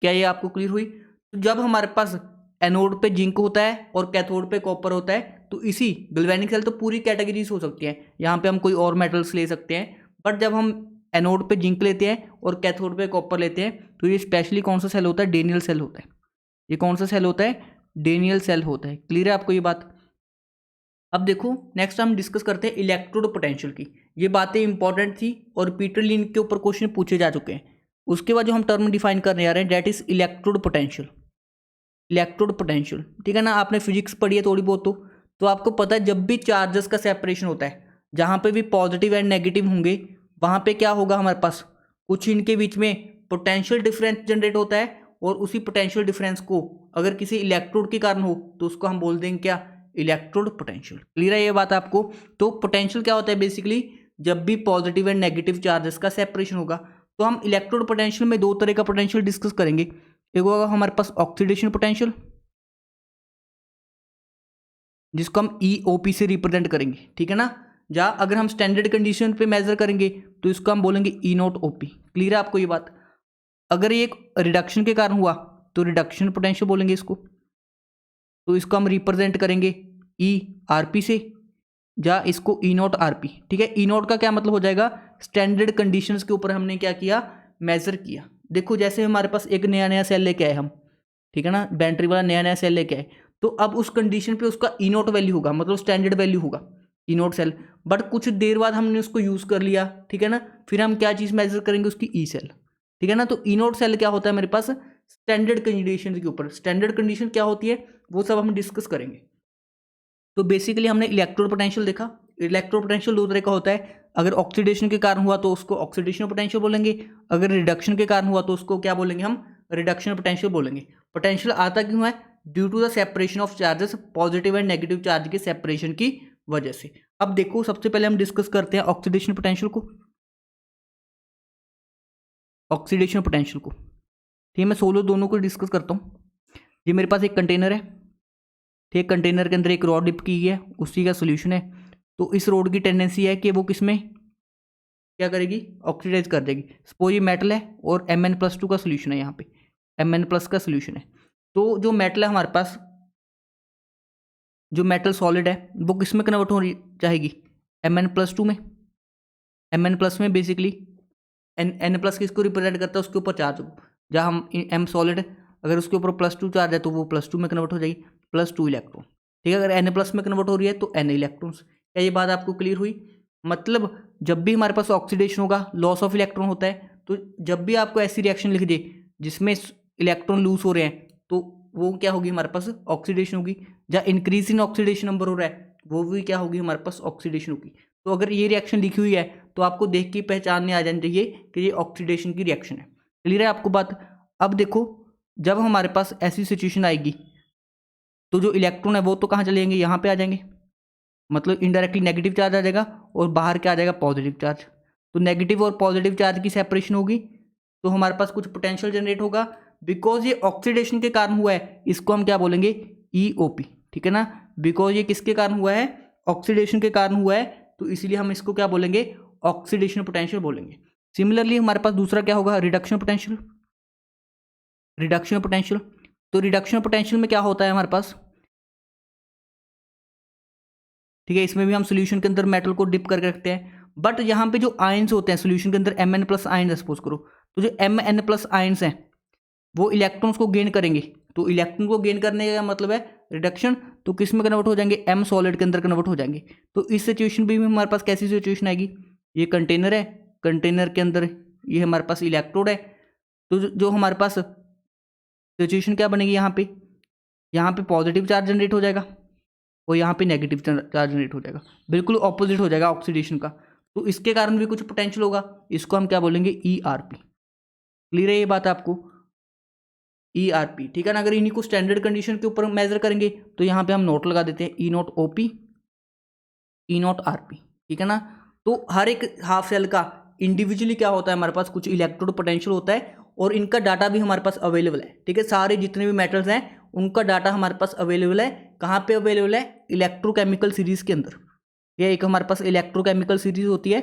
क्या ये आपको क्लियर हुई? तो जब हमारे पास एनोड पे जिंक होता है और कैथोड पे कॉपर होता है, तो इसी गैल्वेनिक सेल तो पूरी कैटेगरीज हो सकती हैं, यहाँ पे हम कोई और मेटल्स ले सकते हैं, बट जब हम एनोड पे जिंक लेते हैं और कैथोड पे कॉपर लेते हैं, तो ये स्पेशली कौन सा सेल होता है? डेनियल सेल होता है। ये कौन सा सेल होता है? डेनियल सेल होता है। क्लियर है आपको ये बात? अब देखो नेक्स्ट हम डिस्कस करते हैं इलेक्ट्रोड पोटेंशियल की। ये बातें इंपॉर्टेंट थी और पीटर लिन के ऊपर क्वेश्चन पूछे जा चुके हैं। उसके बाद जो हम टर्म डिफाइन करने जा रहे हैं, that is electrode potential. Electrode potential, ठीक है ना, आपने फिजिक्स पढ़ी है थोड़ी बहुत, तो आपको पता है जब भी चार्जेस का सेपरेशन होता है, जहाँ पे भी पॉजिटिव एंड नेगेटिव होंगे, वहाँ पे क्या होगा हमारे पास? कुछ इनके बीच में पोटेंशियल डिफरेंस जनरेट होता है, और उसी पोटेंशियल डिफरेंस को अगर किसी इलेक्ट्रोड के कारण हो तो उसको हम बोल देंगे क्या? Electrode potential. क्लियर है ये बात आपको? तो पोटेंशियल क्या होता है? बेसिकली जब भी पॉजिटिव एंड नेगेटिव चार्जेस का सेपरेशन होगा, तो हम इलेक्ट्रोड पोटेंशियल में दो तरह का पोटेंशियल डिस्कस करेंगे। एक होगा हमारे पास ऑक्सीडेशन पोटेंशियल, जिसको हम EOP से रिप्रेजेंट करेंगे, ठीक है ना। जहाँ अगर हम स्टैंडर्ड कंडीशन पे मेजर करेंगे तो इसको हम बोलेंगे E0OP। क्लियर है आपको ये बात? अगर ये एक रिडक्शन के कारण हुआ तो रिडक्शन पोटेंशियल बोलेंगे इसको, तो इसको हम रिप्रेजेंट करेंगे ERP से, या इसको E0RP। ठीक है, E0 का क्या मतलब हो जाएगा? स्टैंडर्ड कंडीशंस के ऊपर हमने क्या किया? मेजर किया। देखो जैसे हमारे पास एक नया नया सेल लेके आए हम, ठीक है ना, बैटरी वाला नया नया सेल लेके आए, तो अब उस कंडीशन पे उसका E0 वैल्यू होगा, मतलब स्टैंडर्ड वैल्यू होगा E0 सेल। बट कुछ देर बाद हमने उसको यूज़ कर लिया, ठीक है ना, फिर हम क्या चीज़ मेजर करेंगे? उसकी E सेल, ठीक है ना। तो E0 सेल क्या होता है मेरे पास? स्टैंडर्ड कंडीशन के ऊपर। स्टैंडर्ड कंडीशन क्या होती है वो सब हम डिस्कस करेंगे। तो बेसिकली हमने इलेक्ट्रोड पोटेंशियल देखा। इलेक्ट्रोड पोटेंशियल दो तरह का होता है, अगर ऑक्सीडेशन के कारण हुआ तो उसको ऑक्सीडेशन पोटेंशियल बोलेंगे, अगर रिडक्शन के कारण हुआ तो उसको क्या बोलेंगे? हम रिडक्शन पोटेंशियल बोलेंगे। पोटेंशियल आता क्यों है? Due to the separation of charges, positive and negative charge के सेपरेशन की वजह से। अब देखो सबसे पहले हम डिस्कस करते हैं ऑक्सीडेशन पोटेंशियल को। ऑक्सीडेशन पोटेंशियल को, ठीक है, मैं सोलो दोनों को डिस्कस करता हूँ। ये मेरे पास एक कंटेनर है, ठीक, कंटेनर के अंदर एक रॉड डिप की है, उसी का सोल्यूशन है। तो इस रॉड की टेंडेंसी है कि वो किसमें क्या करेगी? ऑक्सीडाइज कर देगी। सपोज ये मेटल है और Mn+2 का सोल्यूशन है, यहाँ पे Mn+ का सोल्यूशन है। तो जो मेटल है हमारे पास, जो मेटल सॉलिड है, वो किस में कन्वर्ट हो चाहेगी? Mn+2 में। Mn+ में बेसिकली N+ किसको रिप्रेजेंट करता है? उसके ऊपर चार्ज, जहाँ हम M सॉलिड, अगर उसके ऊपर +2 चार्ज है तो वो +2 में कन्वर्ट हो जाएगी, +2 इलेक्ट्रॉन। ठीक है, अगर N+ में कन्वर्ट हो रही है तो N इलेक्ट्रॉन्स। क्या ये बात आपको क्लियर हुई? मतलब जब भी हमारे पास ऑक्सीडेशन होगा, लॉस ऑफ इलेक्ट्रॉन होता है, तो जब भी आपको ऐसी रिएक्शन लिख दे जिसमें इलेक्ट्रॉन लूज हो रहे हैं, तो वो क्या होगी? हमारे पास ऑक्सीडेशन होगी। जहाँ इंक्रीज इन ऑक्सीडेशन नंबर हो रहा है, वो भी क्या होगी? हमारे पास ऑक्सीडेशन होगी। तो अगर ये रिएक्शन लिखी हुई है तो आपको देख के पहचानने आ जानी चाहिए कि ये ऑक्सीडेशन की रिएक्शन है। क्लियर है आपको बात? अब देखो जब हमारे पास ऐसी सिचुएशन आएगी तो जो इलेक्ट्रॉन है वो तो कहाँ चले जाएंगे? यहाँ पे आ जाएंगे, मतलब इनडायरेक्टली नेगेटिव चार्ज आ जाएगा और बाहर क्या आ जाएगा? Positive charge. तो नेगेटिव और पॉजिटिव चार्ज की सेपरेशन होगी तो हमारे पास कुछ पोटेंशियल जनरेट होगा। बिकॉज ये ऑक्सीडेशन के कारण हुआ है, इसको हम क्या बोलेंगे? EOP। ठीक है ना, बिकॉज ये किसके कारण हुआ है? ऑक्सीडेशन के कारण हुआ है, तो इसलिए हम इसको क्या बोलेंगे? ऑक्सीडेशन पोटेंशियल बोलेंगे। सिमिलरली हमारे पास दूसरा क्या होगा? Reduction potential. रिडक्शन पोटेंशियल, तो रिडक्शन पोटेंशियल में क्या होता है हमारे पास? ठीक है, इसमें भी हम सोल्यूशन के अंदर मेटल को डिप करके रखते हैं, बट यहाँ पे जो आयंस होते हैं सोल्यूशन के अंदर, Mn+ आयन सपोज करो, तो जो Mn+ आयंस हैं वो इलेक्ट्रॉन्स को गेन करेंगे। तो इलेक्ट्रॉन को गेन करने का मतलब है रिडक्शन, तो किस में कन्वर्ट हो जाएंगे, एम सॉलिड के अंदर कन्वर्ट हो जाएंगे। तो इस सिचुएशन भी हमारे पास कैसी सिचुएशन आएगी, ये कंटेनर है, कंटेनर के अंदर ये हमारे पास इलेक्ट्रोड है, तो जो हमारे पास सिचुएशन क्या बनेगी, यहाँ पे पॉजिटिव चार्ज जनरेट हो जाएगा और यहाँ पे नेगेटिव चार्ज जनरेट हो जाएगा, बिल्कुल ऑपोजिट हो जाएगा ऑक्सीडेशन का। तो इसके कारण भी कुछ पोटेंशियल होगा, इसको हम क्या बोलेंगे, ERP। क्लियर है ये बात आपको, ERP, ठीक है ना। अगर इन्हीं को स्टैंडर्ड कंडीशन के ऊपर मेजर करेंगे तो यहाँ पे हम नोट लगा देते हैं, E0 OP, E0 RP, ठीक है ना। तो हर एक हाफ सेल का इंडिविजुअली क्या होता है, हमारे पास कुछ इलेक्ट्रोड पोटेंशियल होता है और इनका डाटा भी हमारे पास अवेलेबल है, ठीक है। सारे जितने भी मेटल्स हैं उनका डाटा हमारे पास अवेलेबल है, कहाँ पे अवेलेबल है, इलेक्ट्रोकेमिकल सीरीज के अंदर। ये एक हमारे पास इलेक्ट्रोकेमिकल सीरीज होती है,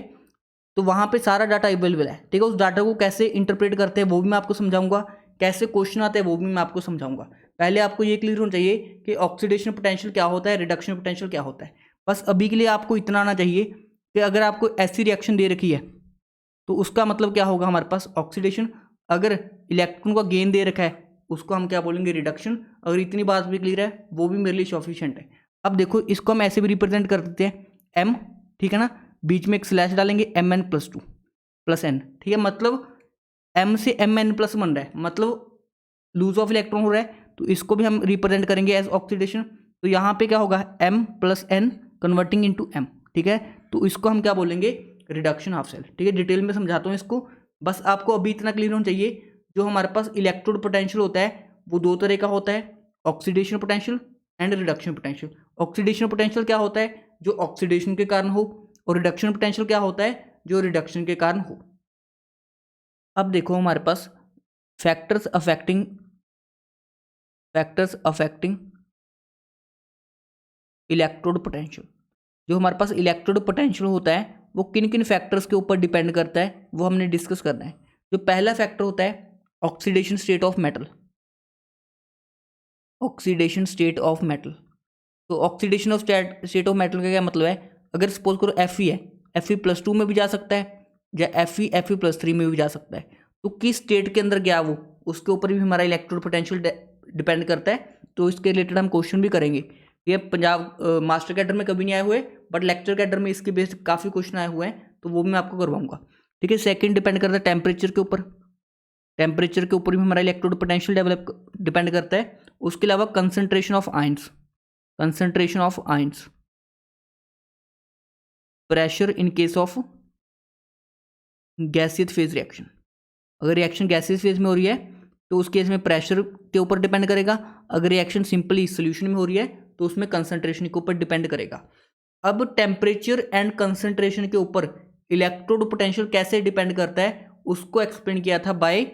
तो वहाँ पे सारा डाटा अवेलेबल है, ठीक है। उस डाटा को कैसे इंटरप्रेट करते हैं वो भी मैं आपको समझाऊंगा, कैसे क्वेश्चन आते हैं वो भी मैं आपको समझाऊंगा। पहले आपको ये क्लियर होना चाहिए कि ऑक्सीडेशन पोटेंशियल क्या होता है, रिडक्शन पोटेंशियल क्या होता है। बस अभी के लिए आपको इतना आना चाहिए कि अगर आपको ऐसी रिएक्शन दे रखी है तो उसका मतलब क्या होगा, हमारे पास ऑक्सीडेशन। अगर इलेक्ट्रॉन का गेन दे रखा है उसको हम क्या बोलेंगे, रिडक्शन। अगर इतनी बात भी क्लियर है वो भी मेरे लिए सफिशिएंट है। अब देखो इसको हम ऐसे भी रिप्रेजेंट कर देते हैं, M, ठीक है ना, बीच में एक स्लैश डालेंगे, Mn+2 + n, ठीक है। मतलब M से Mn+ बन रहा है, मतलब लूज ऑफ इलेक्ट्रॉन हो रहा है, तो इसको भी हम रिप्रेजेंट करेंगे एज ऑक्सीडेशन। तो यहाँ पे क्या होगा, M+n कन्वर्टिंग इनटू M, ठीक है। तो इसको हम क्या बोलेंगे, रिडक्शन हाफ सेल, ठीक है। डिटेल में समझाता हूँ इसको, बस आपको अभी इतना क्लियर होना चाहिए। जो हमारे पास इलेक्ट्रोड पोटेंशियल होता है वो दो तरह का होता है, oxidation potential and reduction potential. Oxidation potential क्या होता है, जो ऑक्सीडेशन के कारण हो, और रिडक्शन पोटेंशियल क्या होता है, जो रिडक्शन के कारण हो। अब देखो हमारे पास फैक्टर्स अफेक्टिंग इलेक्ट्रोड पोटेंशियल। जो हमारे पास इलेक्ट्रोड पोटेंशियल होता है वो किन किन फैक्टर्स के ऊपर डिपेंड करता है, वो हमने डिस्कस करना है। जो पहला फैक्टर होता है oxidation state of metal, oxidation state of metal. तो oxidation of state of metal का क्या मतलब है, अगर सपोज करो Fe है, Fe+2 में भी जा सकता है, या Fe+3 में भी जा सकता है। तो किस स्टेट के अंदर गया वो, उसके ऊपर भी हमारा इलेक्ट्रोड पोटेंशियल डिपेंड करता है। तो इसके रिलेटेड हम क्वेश्चन भी करेंगे। ये पंजाब मास्टर कैडर में कभी नहीं आए हुए, बट लेक्चर कैडर में इसके बेस्ड काफ़ी क्वेश्चन आए हुए हैं, तो वो भी मैं आपको करवाऊंगा, ठीक है। सेकंड डिपेंड करता है टेम्परेचर के ऊपर, टेम्परेचर के ऊपर भी हमारा इलेक्ट्रोड पोटेंशियल डिपेंड करता है। उसके अलावा concentration of ions, pressure in case of gaseous phase reaction. अगर रिएक्शन गैसियस फेज में हो रही है तो उस केस में प्रेशर के ऊपर डिपेंड करेगा। अगर रिएक्शन सिंपली सोल्यूशन में हो रही है तो उसमें कंसंट्रेशन के ऊपर डिपेंड करेगा। अब टेम्परेचर एंड कंसंट्रेशन के ऊपर इलेक्ट्रोड पोटेंशियल कैसे डिपेंड करता है उसको एक्सप्लेन किया था बाय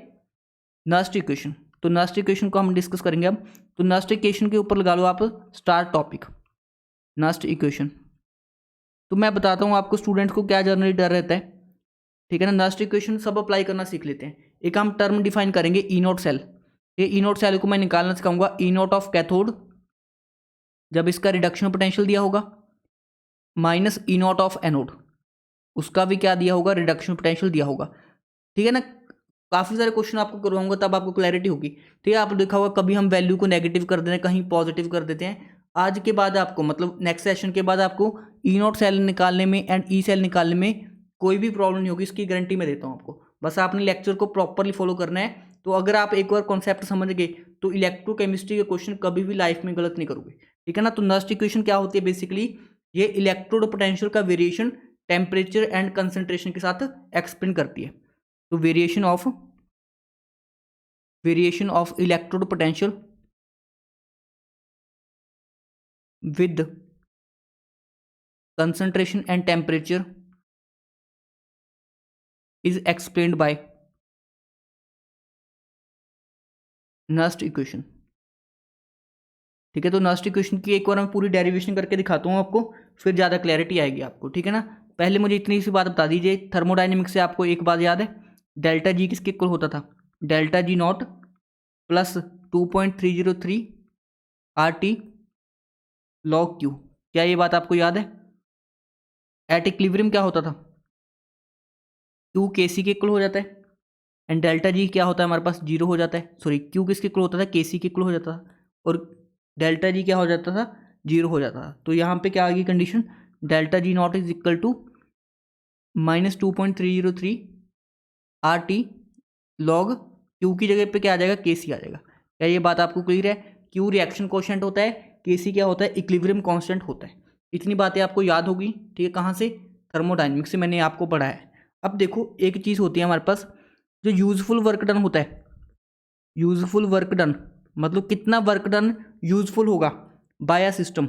नस्ट इक्वेशन। तो नस्ट इक्वेशन को हम डिस्कस करेंगे अब। तो नस्ट इक्वेशन के ऊपर लगा लो आप स्टार टॉपिक, नस्ट इक्वेशन। तो मैं बताता हूँ आपको स्टूडेंट्स को क्या जनरली डर रहता है, ठीक है ना। नस्ट इक्वेशन सब अप्लाई करना सीख लेते हैं। एक हम टर्म डिफाइन करेंगे E0 सेल। ये E0 सेल को मैं निकालना सिखाऊंगा, E0 ऑफ कैथोड जब इसका रिडक्शन पोटेंशियल दिया होगा, माइनस E0 ऑफ एनोड, उसका भी क्या दिया होगा, रिडक्शन पोटेंशियल दिया होगा, ठीक है ना। काफ़ी सारे क्वेश्चन आपको करवाऊंगा तब आपको क्लैरिटी होगी, ठीक है। आप देखा होगा कभी हम वैल्यू को नेगेटिव कर देते हैं, कहीं पॉजिटिव कर देते हैं। आज के बाद आपको मतलब नेक्स्ट सेशन के बाद आपको E0 सेल निकालने में एंड E सेल निकालने में कोई भी प्रॉब्लम नहीं होगी, इसकी गारंटी मैं देता हूँ आपको। बस आपने लेक्चर को प्रॉपरली फॉलो करना है। तो अगर आप एक बार कॉन्सेप्ट समझ गए तो इलेक्ट्रोकेमिस्ट्री के क्वेश्चन कभी भी लाइफ में गलत नहीं करोगे, ठीक है ना। तो नस्ट इक्वेशन क्या होती है, बेसिकली ये इलेक्ट्रोड पोटेंशियल का वेरिएशन टेम्परेचर एंड कंसंट्रेशन के साथ एक्सप्लेन करती है। तो variation of electrode potential with concentration and temperature is explained by Nernst equation, ठीक है। तो नस्ट इक्वेशन की एक बार मैं पूरी डेरिवेशन करके दिखाता हूँ आपको, फिर ज़्यादा क्लैरिटी आएगी आपको, ठीक है ना। पहले मुझे इतनी सी बात बता दीजिए, थर्मोडाइनमिक्स से आपको एक बात याद है, डेल्टा जी किसके इक्वल होता था, delta G naught plus 2.303 RT log Q। क्या ये बात आपको याद है। एट इक्विलिब्रियम क्या होता था, Q KC के इक्वल हो जाता है, एंड डेल्टा जी क्या होता है हमारे पास, जीरो हो जाता है। सॉरी, Q किसके इक्वल होता था, KC के इक्वल हो जाता था, और डेल्टा जी क्या हो जाता था, 0 हो जाता था। तो यहाँ पे क्या आ गई condition, delta G naught is equal to -2.303 R T log Q की जगह पे क्या आ जाएगा, के सी आ जाएगा। क्या ये बात आपको क्लियर है? क्यू रिएक्शन कोशेंट होता है, के सी क्या होता है, इक्विलिब्रियम कांस्टेंट होता है। इतनी बातें आपको याद होगी, ठीक है। कहाँ से? थर्मोडायनेमिक्स से मैंने आपको पढ़ा है। अब देखो एक चीज़ होती है हमारे पास, जो यूजफुल वर्क डन होता है, यूजफुल वर्क डन मतलब कितना वर्क डन यूजफुल होगा बाय अ सिस्टम,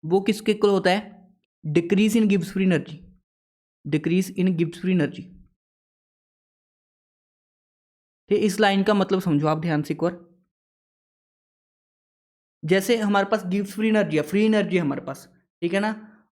वो किसके इक्वल होता है, decrease in Gibbs free energy, decrease in Gibbs free energy. ठीक, इस लाइन का मतलब समझो आप ध्यान से एक बार। जैसे हमारे पास गिब्स फ्री एनर्जी है, फ्री एनर्जी है हमारे पास, ठीक है ना।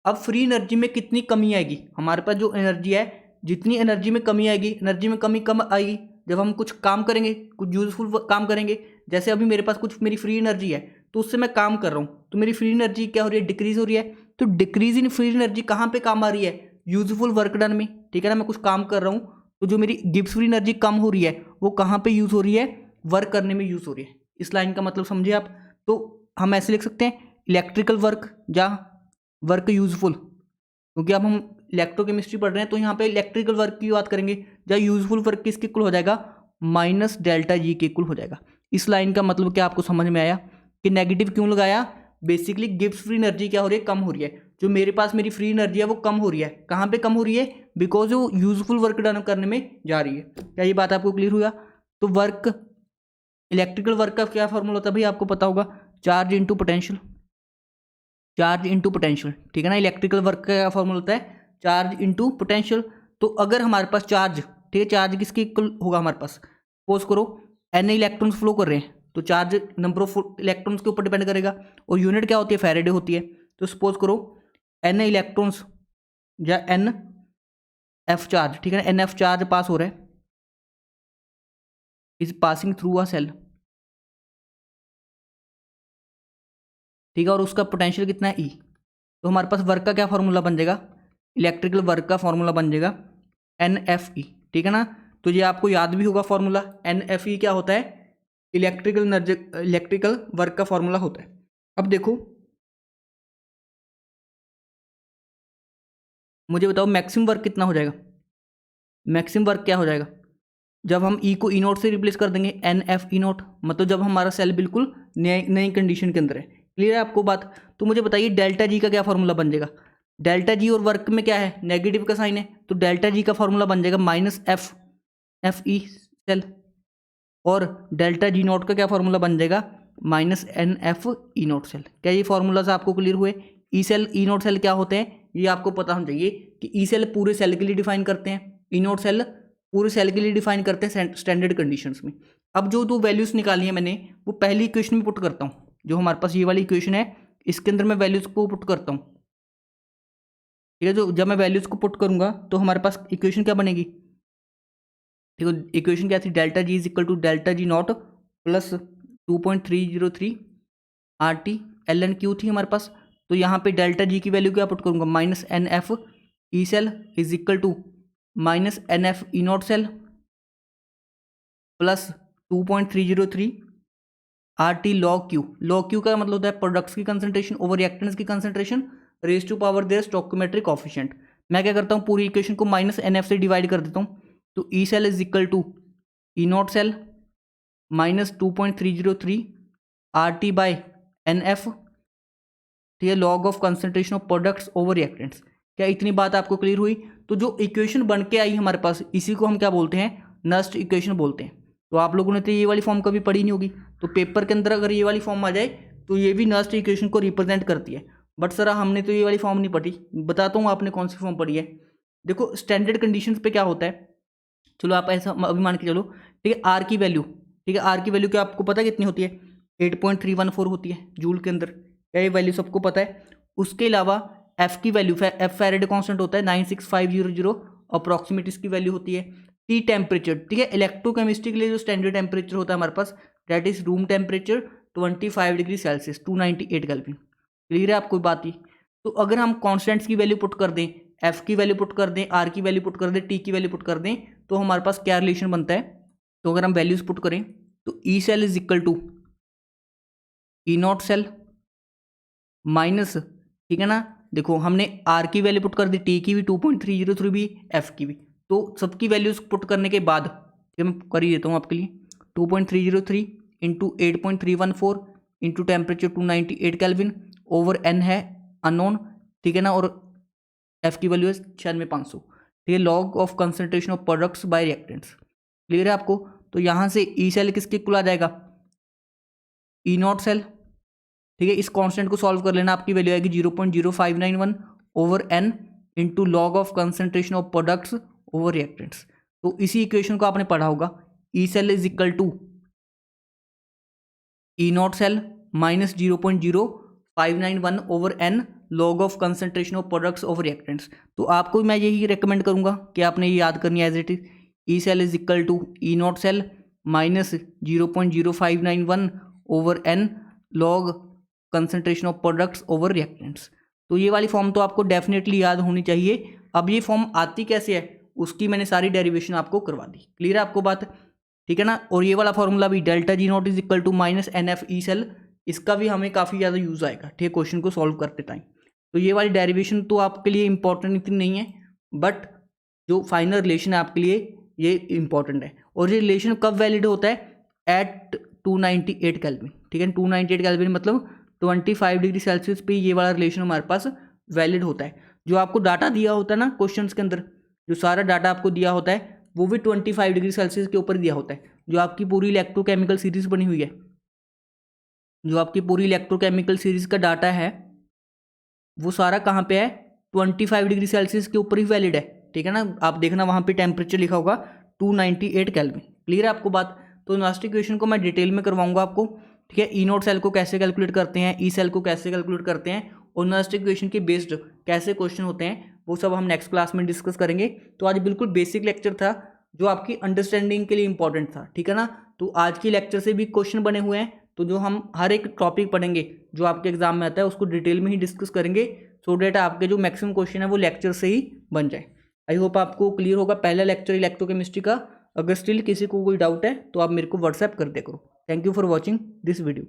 अब फ्री एनर्जी में कितनी कमी आएगी, हमारे पास जो एनर्जी है, जितनी एनर्जी में कमी आएगी, एनर्जी में कमी कम आएगी जब हम कुछ काम करेंगे, कुछ यूजफुल काम करेंगे। जैसे अभी मेरे पास कुछ मेरी फ्री एनर्जी है, तो उससे मैं काम कर रहा हूँ, तो मेरी फ्री एनर्जी क्या हो रही है, डिक्रीज हो रही है। तो डिक्रीज इन फ्री एनर्जी कहाँ पे काम आ रही है, यूजफुल वर्क डन में, ठीक है ना। मैं कुछ काम कर रहा हूँ, तो जो मेरी गिब्स फ्री एनर्जी कम हो रही है, वो कहाँ पे यूज हो रही है, वर्क करने में यूज हो रही है। इस लाइन का मतलब समझे आप। तो हम ऐसे लिख सकते हैं, इलेक्ट्रिकल वर्क या वर्क यूजफुल, क्योंकि अब हम इलेक्ट्रोकेमिस्ट्री पढ़ रहे हैं, तो यहाँ पे इलेक्ट्रिकल वर्क की बात करेंगे, या यूजफुल वर्क किसके इक्वल हो जाएगा, माइनस डेल्टा जी के इक्वल हो जाएगा। इस लाइन का मतलब क्या आपको समझ में आया कि नेगेटिव क्यों लगाया? बेसिकली गिब्स फ्री एनर्जी क्या हो रही है, कम हो रही है। जो मेरे पास मेरी फ्री एनर्जी है वो कम हो रही है, कहाँ पे कम हो रही है, बिकॉज वो यूजफुल वर्क डन करने में जा रही है। क्या ये बात आपको क्लियर हुआ? तो वर्क, इलेक्ट्रिकल वर्क का क्या फॉर्मूला होता है भाई, आपको पता होगा, charge into potential, charge into potential, ठीक है ना। इलेक्ट्रिकल वर्क का क्या फॉर्मूला होता है, चार्ज इंटू पोटेंशियल। तो अगर हमारे पास चार्ज, ठीक है, चार्ज किसके इक्वल होगा हमारे पास, सपोज करो एन इलेक्ट्रॉन्स फ्लो कर रहे हैं, तो चार्ज नंबर ऑफ इलेक्ट्रॉन्स के ऊपर डिपेंड करेगा, और यूनिट क्या होती है, फैराडे होती है। तो सपोज करो एन इलेक्ट्रॉन्स या एन एफ चार्ज, ठीक है ना, एन एफ चार्ज पास हो रहा है, is passing through a cell, ठीक है, और उसका पोटेंशियल कितना है, ई। तो हमारे पास वर्क का क्या फॉर्मूला बन जाएगा, इलेक्ट्रिकल वर्क का फॉर्मूला बन जाएगा एन एफ ई, ठीक है ना। तो ये आपको याद भी होगा फॉर्मूला, एन एफ ई क्या होता है, इलेक्ट्रिकल एनर्जी, इलेक्ट्रिकल वर्क का फॉर्मूला होता है। अब देखो मुझे बताओ मैक्सिमम वर्क कितना हो जाएगा, मैक्सिमम वर्क क्या हो जाएगा, जब हम ई को ई नोट से रिप्लेस कर देंगे, एन एफ ई नोट, मतलब जब हमारा सेल बिल्कुल नई नई कंडीशन के अंदर है। क्लियर है आपको बात? तो मुझे बताइए डेल्टा जी का क्या फॉर्मूला बन जाएगा। डेल्टा जी और वर्क में क्या है, नेगेटिव का साइन है, तो डेल्टा जी का फॉर्मूला बन जाएगा minus F F E cell, और डेल्टा जी नोट का क्या फॉर्मूला बन जाएगा, minus N F E naught cell. क्या ये फॉर्मूलाज आपको क्लियर हुए? E cell E naught cell क्या होते हैं, ये आपको पता होना चाहिए कि ई सेल पूरे सेल के लिए डिफाइन करते हैं, ई नोट सेल पूरे सेल के लिए डिफाइन करते हैं स्टैंडर्ड कंडीशंस में। अब जो दो वैल्यूज निकाली है मैंने, वो पहली इक्वेशन में पुट करता हूँ, जो हमारे पास ये वाली इक्वेशन है, इसके अंदर मैं वैल्यूज को पुट करता हूँ, ठीक है। जो जब मैं वैल्यूज को पुट करूंगा तो हमारे पास इक्वेशन क्या बनेगी, ठीक है। इक्वेशन क्या थी, delta G is equal to delta G naught plus 2.303 R T L N Q थी हमारे पास। तो यहाँ पे डेल्टा जी की वैल्यू क्या पुट करूँगा, minus N F E cell is equal to minus N F E naught cell plus 2.303 R T log Q. Log Q का मतलब होता है प्रोडक्ट्स की कंसंट्रेशन ओवर रिएक्टेंट्स की concentration raise to power their stoichiometric coefficient. मैं क्या करता हूँ, पूरी इक्वेशन को माइनस एन एफ से डिवाइड कर देता हूँ। तो E cell is equal to E naught cell minus 2.303 R T by N F, ठीक है, log of concentration of products over reactants. क्या इतनी बात आपको क्लियर हुई? तो जो इक्वेशन बन के आई हमारे पास, इसी को हम क्या बोलते हैं, नस्ट इक्वेशन बोलते हैं। तो आप लोगों ने तो ये वाली फॉर्म कभी पढ़ी नहीं होगी, तो पेपर के अंदर अगर ये वाली फॉर्म आ जाए तो ये भी नस्ट इक्वेशन को रिप्रेजेंट करती है। बट सर हमने तो ये वाली फॉर्म नहीं पढ़ी, बताता हूँ आपने कौन सी फॉर्म पढ़ी है। देखो स्टैंडर्ड कंडीशंस पे क्या होता है, चलो आप ऐसा अभी मान के चलो, ठीक है, आर की वैल्यू, ठीक है, आर की वैल्यू क्या आपको पता है कितनी होती है, 8.314 होती है जूल के अंदर, क्या ये वैल्यू सबको पता है। उसके अलावा एफ की वैल्यू, एफ फैराडे कांस्टेंट होता है 96500 अप्रॉक्सीमेट इसकी वैल्यू होती है। टी टेम्परेचर, ठीक है, इलेक्ट्रोकेमिस्ट्री के लिए जो स्टैंडर्ड टेम्परेचर होता है हमारे पास, that is room temperature 25 degree Celsius 298 Kelvin. Clear है आपको बात ही? तो अगर हम कॉन्स्टेंट्स की वैल्यू पुट कर दें, एफ की वैल्यू पुट कर दें, आर की वैल्यू पुट कर दें, टी की वैल्यू पुट कर दें, तो हमारे पास क्या रिलेशन बनता है। तो अगर हम वैल्यूज पुट करें तो E cell is equal to E naught cell minus, ठीक है ना, देखो हमने आर की वैल्यू पुट कर दी, टी की भी 2.303 भी, एफ की भी, तो सबकी वैल्यूज पुट करने के बाद ये मैं कर ही देता हूँ आपके लिए, 2.303 into 8.314 into temperature 298 kelvin over N है अननोन, ठीक है ना, और एफ की वैल्यू है 96,500, ठीक है, log of concentration of products by reactants. Clear है आपको? तो यहाँ से ई सेल किसके इक्वल आ जाएगा, ई नॉट सेल, ठीक है, इस कांस्टेंट को सॉल्व कर लेना, आपकी वैल्यू आएगी 0.0591 over N into log of concentration of products over reactants. तो इसी इक्वेशन को आपने पढ़ा होगा, E cell is equal to E naught cell minus 0.0591 over N log of concentration of products over reactants. तो आपको मैं यही रेकमेंड करूंगा कि आपने ये याद करनी है as it is, E cell is equal to E naught cell minus 0.0591 over N log concentration of products over reactants. तो ये वाली फॉर्म तो आपको डेफिनेटली याद होनी चाहिए। अब ये फॉर्म आती कैसे है उसकी मैंने सारी डेरिवेशन आपको करवा दी। क्लियर है आपको बात, ठीक है ना। और ये वाला फॉर्मूला भी delta G naught is equal to minus N F E cell, इसका भी हमें काफ़ी ज़्यादा यूज़ आएगा, ठीक है, क्वेश्चन को सॉल्व करते टाइम। तो ये वाली डेरिवेशन तो आपके लिए इंपॉर्टेंट इतनी नहीं है, बट जो फाइनल रिलेशन है आपके लिए ये इंपॉर्टेंट है। और ये रिलेशन कब वैलिड होता है, एट 298 केल्विन, ठीक है, 298 केल्विन मतलब 25 डिग्री सेल्सियस पे ये वाला रिलेशन हमारे पास वैलिड होता है। जो आपको डाटा दिया होता है ना क्वेश्चंस के अंदर, जो सारा डाटा आपको दिया होता है वो भी 25 डिग्री सेल्सियस के ऊपर दिया होता है। जो आपकी पूरी इलेक्ट्रोकेमिकल सीरीज बनी हुई है, जो आपकी पूरी इलेक्ट्रोकेमिकल सीरीज का डाटा है वो सारा कहाँ पे है, 25 डिग्री सेल्सियस के ऊपर ही वैलिड है, ठीक है ना। आप देखना वहाँ पे टेम्परेचर लिखा होगा 298 केल्विन। क्लियर है आपको बात। तो लास्ट इक्वेशन को मैं डिटेल में करवाऊंगा आपको, ठीक है। ई नोट सेल को कैसे कैलकुलेट करते हैं, ई सेल को कैसे कैलकुलेट करते हैं, और लास्ट इक्वेशन के बेस्ड कैसे क्वेश्चन होते हैं, वो सब हम नेक्स्ट क्लास में डिस्कस करेंगे। तो आज बिल्कुल बेसिक लेक्चर था जो आपकी अंडरस्टैंडिंग के लिए इंपॉर्टेंट था, ठीक है ना। तो आज की लेक्चर से भी क्वेश्चन बने हुए हैं, तो जो हम हर एक टॉपिक पढ़ेंगे जो आपके एग्जाम में आता है उसको डिटेल में ही डिस्कस करेंगे, सो डेट आपके जो मैक्सिमम क्वेश्चन है वो लेक्चर से ही बन जाए। आई होप आपको क्लियर होगा पहला लेक्चर इलेक्ट्रोकेमिस्ट्री का। अगर स्टिल किसी को कोई डाउट है तो आप मेरे को व्हाट्सएप कर दिया करो। Thank you for watching this video.